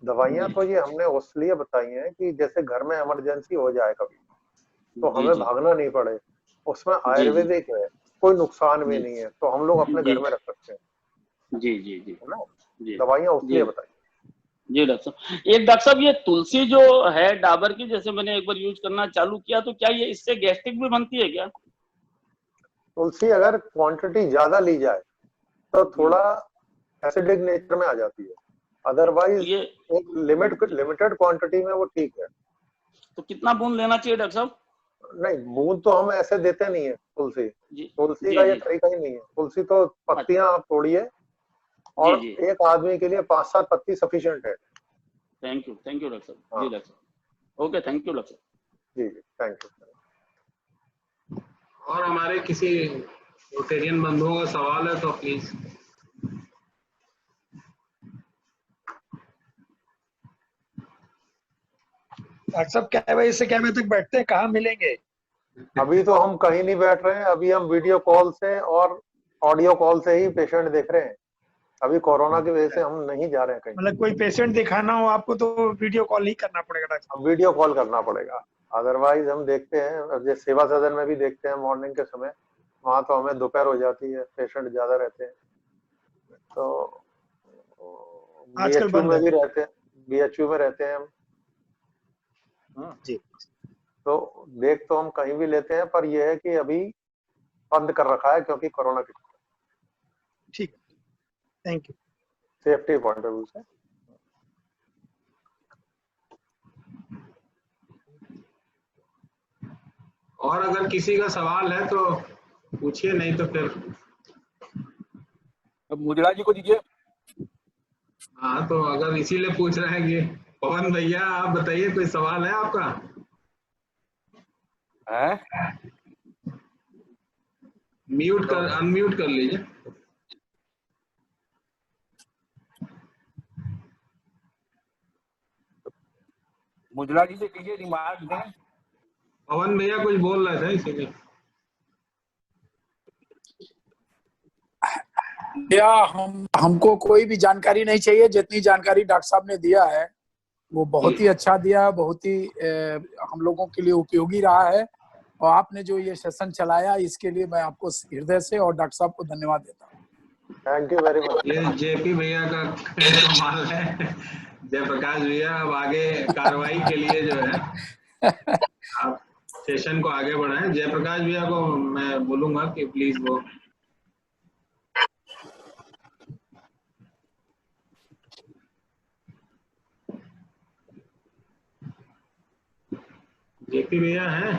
दवाइयां तो ये हमने उसलिए बताई हैं कि जैसे घर में इमरजेंसी हो जाए कभी, तो हमें भागना नहीं पड़े। उसमें आयुर्वेदिक है, कोई नुकसान भी नहीं है, तो हम लोग अपने घर में रख सकते हैं। जी है ना, दवाइयां उसलिए बताई। जी डॉक्टर साहब, एक डॉक्टर साहब ये तुलसी जो है डाबर की, जैसे मैंने एक बार यूज करना चालू किया, तो क्या ये इससे गैस्ट्रिक भी बनती है क्या? तुलसी अगर क्वांटिटी ज्यादा ली जाए तो थोड़ा एसिडिक नेचर में आ जाती है, अदरवाइज एक लिमिटेड क्वांटिटी में वो ठीक है। तो कितना बूंद लेना चाहिए डॉक्टर साहब? नहीं, बूंद तो हम ऐसे देते नहीं है। तुलसी का ये तरीका ही नहीं है। तुलसी तो पत्तियां आप तोड़िए और एक आदमी के लिए 5-7 पत्ती सफिशिएंट है। थैंक यू डॉक्टर साहब। जी डॉक्टर साहब, ओके, थैंक यू डॉक्टर साहब। जी थैंक यू। और हमारे किसी रोटेरियन बंधुओं का सवाल है तो प्लीज। डॉक्टर साहब क्या बजे से क्या बजे तक बैठते हैं, कहाँ मिलेंगे? अभी तो हम कहीं नहीं बैठ रहे हैं, अभी हम वीडियो कॉल से और ऑडियो कॉल से ही पेशेंट देख रहे हैं। अभी कोरोना की वजह से हम नहीं जा रहे हैं कहीं। मतलब कोई पेशेंट दिखाना हो आपको तो वीडियो कॉल ही करना पड़ेगा डॉक्टर साहब? वीडियो कॉल करना पड़ेगा, अदरवाइज हम देखते हैं। जैसे सेवा सदन में भी देखते हैं मॉर्निंग के समय, वहां तो हमें दोपहर हो जाती है, पेशेंट ज्यादा रहते हैं। तो बीएचयू में भी रहते हैं, बीएचयू में रहते हैं हम। जी। तो देख तो हम कहीं भी लेते हैं, पर यह है कि अभी बंद कर रखा है क्योंकि कोरोना की। ठीक, thank you. Safety point of view से। और अगर किसी का सवाल है तो पूछिए, नहीं तो फिर अब मुद्रा जी को दीजिए। हाँ, तो अगर इसीलिए पूछ रहे हैं कि पवन भैया आप बताइए, कोई सवाल है आपका? अनम्यूट कर लीजिए। मुद्रा जी से कीजिए, रिमार्क दें। पवन भैया कुछ बोल रहे थे इसीलिए। या हमको कोई भी जानकारी नहीं चाहिए, जितनी जानकारी डॉक्टर साहब ने दिया है वो बहुत ही अच्छा दिया, बहुत ही हम लोगों के लिए उपयोगी रहा है। और आपने जो ये सेशन चलाया इसके लिए मैं आपको हृदय से और डॉक्टर साहब को धन्यवाद देता हूँ। Thank you very much. ये जेपी भैया का कमाल है। जयप्रकाश भैया अब आगे कार्रवाई के लिए जो है आप सेशन को आगे बढ़ाएं। जयप्रकाश भैया को मैं बोलूंगा कि प्लीज वो जेपी भैया हैं?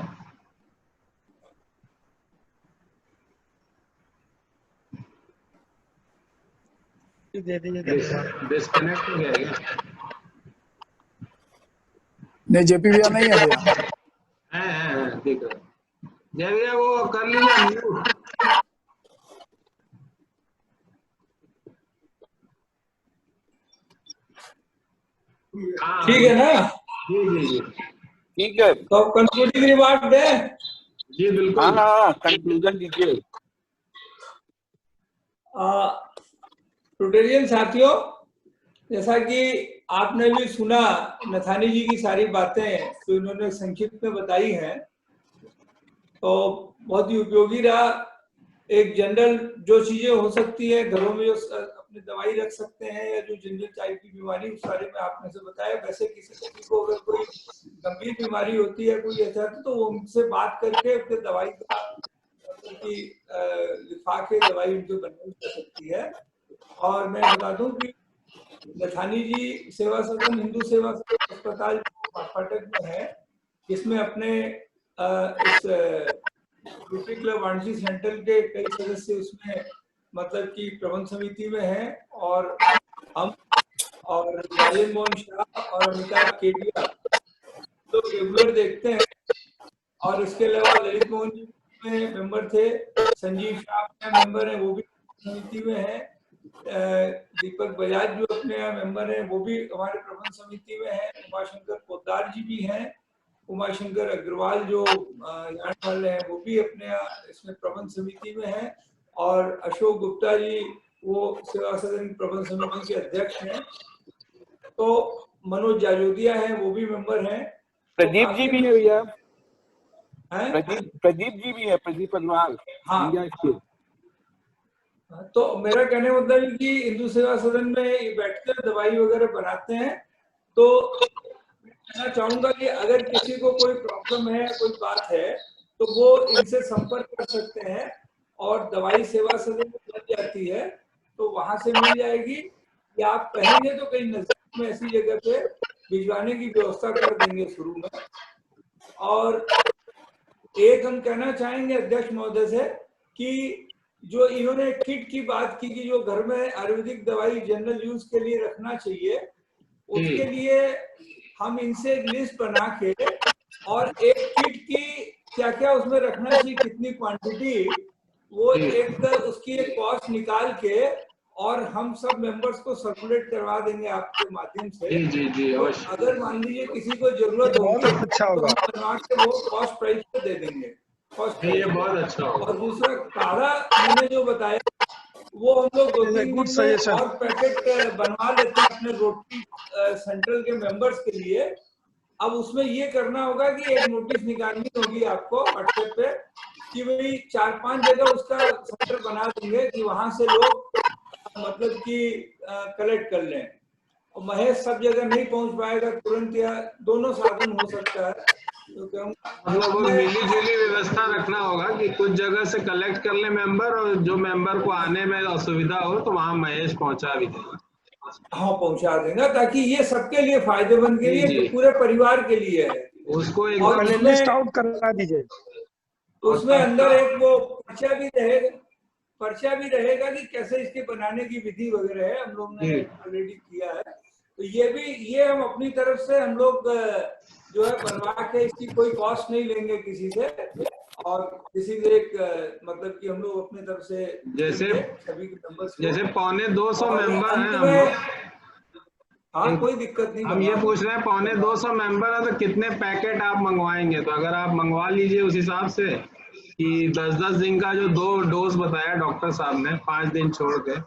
दे दीजिए। डिस्कनेक्ट हो गया क्या? नहीं, जेपी भैया नहीं है भैया। है ठीक है। जय भैया वो कर लीजिए म्यूट। ठीक है ना? जी जी जी ठीक है, तो कंक्लूडिंग रिमार्क दे। जी बिल्कुल। हाँ कंक्लूजन दीजिए। रोटेरियन साथियों, जैसा कि आपने भी सुना नथानी जी की सारी बातें तो इन्होंने संक्षिप्त में बताई हैं, तो बहुत ही उपयोगी रहा। एक जनरल जो चीजें हो सकती है घरों में, जो अपनी दवाई रख सकते हैं या जो जनरल टाइप की बीमारी, उस बारे में आपने से बताया। वैसे किसी को अगर कोई गंभीर बीमारी होती है, कोई ऐसा, तो वो उनसे बात करके उसके दवाई का लिफा के दवाई उनको बनाई जा सकती है। और मैं बता दूं कि नथानी जी सेवा सदन हिंदू सेवा सदन अस्पताल फाटक में है, जिसमें अपने इस रोटरी क्लब वाराणसी सेंट्रल के कई सदस्य उसमें मतलब कि प्रबंध समिति में हैं, और हम और राजेंद्र मोहन शाह और अमिताभ केडिया तो रेगुलर देखते हैं। और इसके अलावा ललित मोहन जी में मेंबर थे, संजीव शाह मेंबर हैं, वो भी समिति में है। दीपक बजाज जो अपने यहाँ मेंबर हैं, वो भी हमारे प्रबंध समिति में है। उमाशंकर पोद्दार जी भी हैं, उमाशंकर अग्रवाल जो यहाँ वाले हैं, वो भी अपने यहाँ इसमें प्रबंध समिति में है। और अशोक गुप्ता जी वो सेवा सदन प्रबंध समिति के अध्यक्ष हैं। तो मनोज जाजोदिया हैं, वो भी मेंबर हैं। प्रदीप जी भी है भैया, हैं? प्रदीप जी भी है, प्रदीप अग्रवाल। हाँ, तो मेरा कहने का मतलब है कि हिंदू सेवा सदन में बैठकर दवाई वगैरह बनाते हैं। तो मैं चाहूंगा कि अगर किसी को कोई प्रॉब्लम है, कोई बात है, तो वो इनसे संपर्क कर सकते हैं। और दवाई सेवा सदन में मिल जाती है तो वहां से मिल जाएगी, या आप कहेंगे तो कहीं नजदीक में ऐसी जगह पे भिजवाने की व्यवस्था कर देंगे शुरू में। और एक हम कहना चाहेंगे अध्यक्ष महोदय से कि जो इन्होंने किट की बात की कि जो घर में आयुर्वेदिक दवाई जनरल यूज के लिए रखना चाहिए, उसके लिए हम इनसे एक लिस्ट बना के और एक किट की क्या क्या उसमें रखना चाहिए, कितनी क्वांटिटी, वो एक उसकी एक कॉस्ट निकाल के और हम सब मेंबर्स को सर्कुलेट करवा देंगे आपके माध्यम से। जी जी तो अगर मान लीजिए किसी को जरूरत होगी अच्छा तो होगा, हम बनवा के वो कॉस्ट प्राइस पे दे देंगे। ये बहुत अच्छा होगा। और दूसरा काढ़ा मैंने जो बताया वो हम लोग 2-3 दिन में और पैकेट बनवा लेते हैं अपने रोटरी सेंट्रल के मेंबर्स के लिए। अब उसमें ये करना होगा कि एक नोटिस निकालनी होगी आपको व्हाट्सएप पे कि भाई 4-5 जगह उसका सेंटर बना देंगे कि वहां से लोग मतलब कि कलेक्ट कर लें। और महेश सब जगह नहीं पहुंच पाएगा तुरंत, या दोनों साधन हो सकता है, तो मतलब वो मिली जुली व्यवस्था रखना होगा कि कुछ जगह से कलेक्ट कर ले मेंबर, और जो मेंबर को आने में असुविधा हो तो वहां महेश पहुंचा भी देगा। हाँ पहुंचा देगा, ताकि ये सबके लिए फायदेमंद के लिए, पूरे परिवार के लिए है। उसको एक पहले लिस्ट आउट करवा दीजिए। उसमें अंदर एक वो पर्चा भी रहेगा कि कैसे इसके बनाने की विधि वगैरह है, हम लोग ने ऑलरेडी किया है। तो ये हम अपनी तरफ से हम लोग जो है बनवा के, इसकी कोई कॉस्ट नहीं लेंगे किसी से, और किसी से एक मतलब कि हम लोग अपनी तरफ से जैसे सभी के नंबर जैसे 250 मेंबर हैं हाँ कोई दिक्कत नहीं। हम ये पूछ रहे हैं 250 मेंबर है तो कितने पैकेट आप मंगवाएंगे? तो अगर आप मंगवा लीजिए उस हिसाब से कि 10-10 दिन का जो 2 डोज बताया डॉक्टर साहब ने, 5 दिन छोड़ के।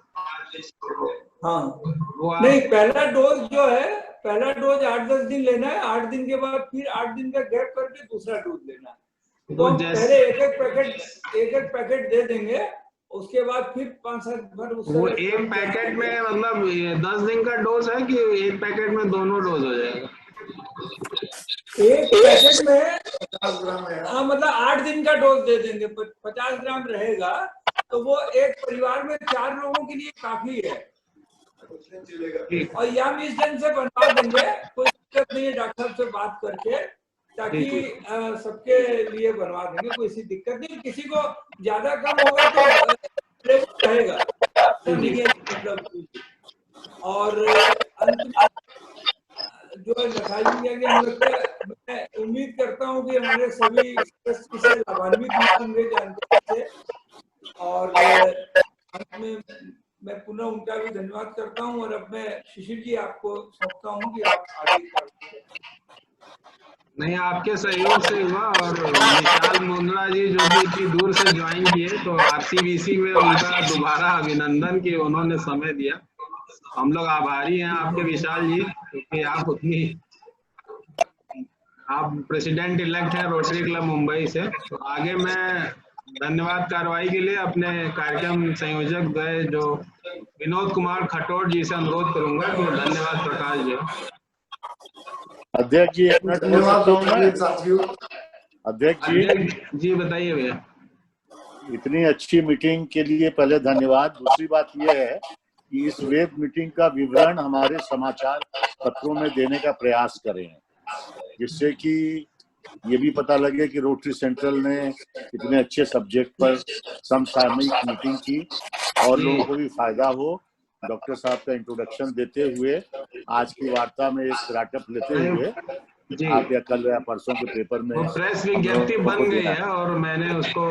हाँ वो नहीं, पहला डोज जो है, पहला डोज 8-10 दिन लेना है, 8 दिन के बाद फिर 8 दिन का गैप करके दूसरा डोज लेना है। तो हम पहले एक एक पैकेट दे देंगे, उसके बाद फिर 5-7 बार वो एक पैकेट में मतलब 10 दिन का डोज है कि एक पैकेट में दोनों डोज हो जाएगा? एक पैकेट में हाँ, मतलब 8 दिन का डोज दे देंगे, 50 ग्राम रहेगा तो वो एक परिवार में 4 लोगों के लिए काफी है। और या हम इस दिन से बनवा देंगे, कोई दिक्कत नहीं है, डॉक्टर साहब से बात करके, ताकि सबके लिए बनवा देंगे, कोई सी दिक्कत नहीं। किसी को ज्यादा कम होगा तो रहेगा, नहीं है मतलब। और अंत में जो नथानी जी के मैं उम्मीद करता हूँ कि हमारे सभी सदस्य इससे लाभान्वित होंगे जानकारी से। और अंत में मैं पुनः उनका भी धन्यवाद करता हूँ, और अब मैं शिशिर जी आपको सौंपता हूँ कि आप आगे नहीं, आपके सहयोग से हुआ। और विशाल मुंद्रा जी जो कि इतनी दूर से ज्वाइन किए, तो आरसीबीसी में उनका दोबारा अभिनंदन कि उन्होंने समय दिया। हम लोग आभारी हैं आपके विशाल जी, क्योंकि आप प्रेसिडेंट इलेक्ट हैं रोटरी क्लब मुंबई से। तो आगे मैं धन्यवाद कार्रवाई के लिए अपने कार्यक्रम संयोजक गए जो विनोद कुमार खटोट जी से अनुरोध करूंगा कि धन्यवाद प्रकाश जी। अध्यक्ष जी, एक मिनट बोल सकता हूँ मैं? अध्यक्ष जी बताइए भैया। इतनी अच्छी मीटिंग के लिए पहले धन्यवाद। दूसरी बात यह है कि इस वेब मीटिंग का विवरण हमारे समाचार पत्रों में देने का प्रयास करें, जिससे कि ये भी पता लगे कि रोटरी सेंट्रल ने इतने अच्छे सब्जेक्ट पर समसामयिक मीटिंग की और लोगों को भी फायदा हो। डॉक्टर साहब का इंट्रोडक्शन देते हुए आज की वार्ता में एक राइटअप लेते हुए आप या कल या परसों के पेपर में प्रेस विज्ञप्ति बन गई है और मैंने उसको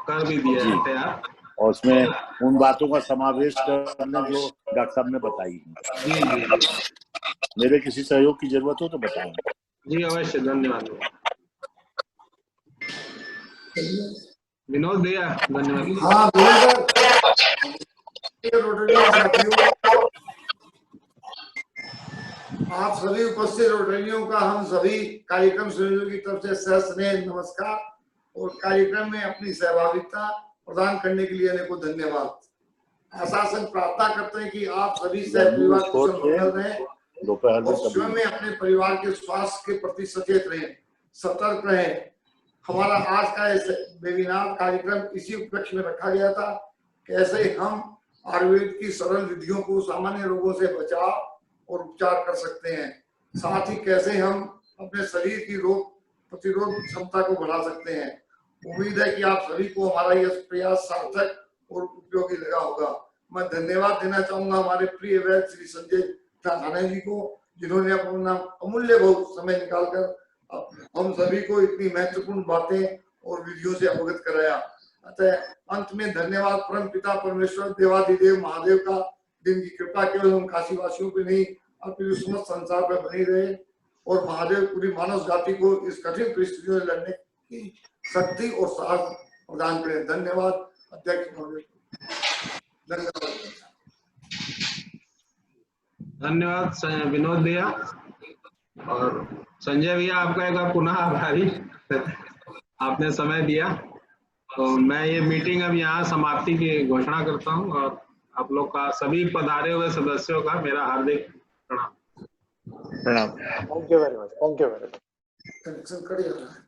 कर भी दिया है तैयार, और उसमें उन बातों का समावेश करने जो डॉक्टर साहब ने बताई। मेरे किसी सहयोग की जरूरत हो तो बताएं। जी अवश्य, धन्यवाद विनोद भैया, धन्यवाद। हाँ रोटरियन साथियों, आप सभी उपस्थित रोटरियनों का हम सभी कार्यक्रम संयोजकों की तरफ से सहस्नेह नमस्कार और कार्यक्रम में अपनी सहभागिता प्रदान करने के लिए अनेकों धन्यवाद। आशासन प्रार्थना करते हैं कि आप सभी सह परिवार कुशल मंगल रहें और स्वयं में अपने परिवार के स्वास्थ्य के प्रति सचेत रहें, सतर्क रहें। हमारा आज का वेबिनार कार्यक्रम इसी उपलक्ष्य में रखा गया था, कैसे हम आयुर्वेद की सरल विधियों को सामान्य रोगों से बचाव और उपचार कर सकते हैं, साथ ही कैसे हम अपने शरीर की रोग प्रतिरोध क्षमता को बढ़ा सकते हैं। उम्मीद है कि आप सभी को हमारा यह प्रयास सार्थक और उपयोगी लगा होगा। मैं धन्यवाद देना चाहूंगा हमारे प्रिय वैद्य श्री संजय नाथानी जी को, जिन्होंने अपना अमूल्य बहुत समय निकालकर हम सभी को इतनी महत्वपूर्ण बातें और विधियों से अवगत कराया। अतः अंत में धन्यवाद परम पिता परमेश्वर देवाधिदेव महादेव का, जिनकी कृपा केवल हम काशी वासियों पे नहीं अपने समस्त संसार पर बनी रहे और महादेव पूरी मानव जाति को इस कठिन परिस्थितियों से लड़ने की शक्ति और साहस प्रदान करें। धन्यवाद अध्यक्ष महोदय। धन्यवाद विनोद भैया और संजय भैया, आपका एक बार पुनः आभारी, आपने समय दिया। तो मैं ये मीटिंग अब यहाँ समाप्ति की घोषणा करता हूँ और आप लोग का सभी पधारे हुए सदस्यों का मेरा हार्दिक प्रणाम। Thank you very much. Thank you very much. Connection cut जा रहा है।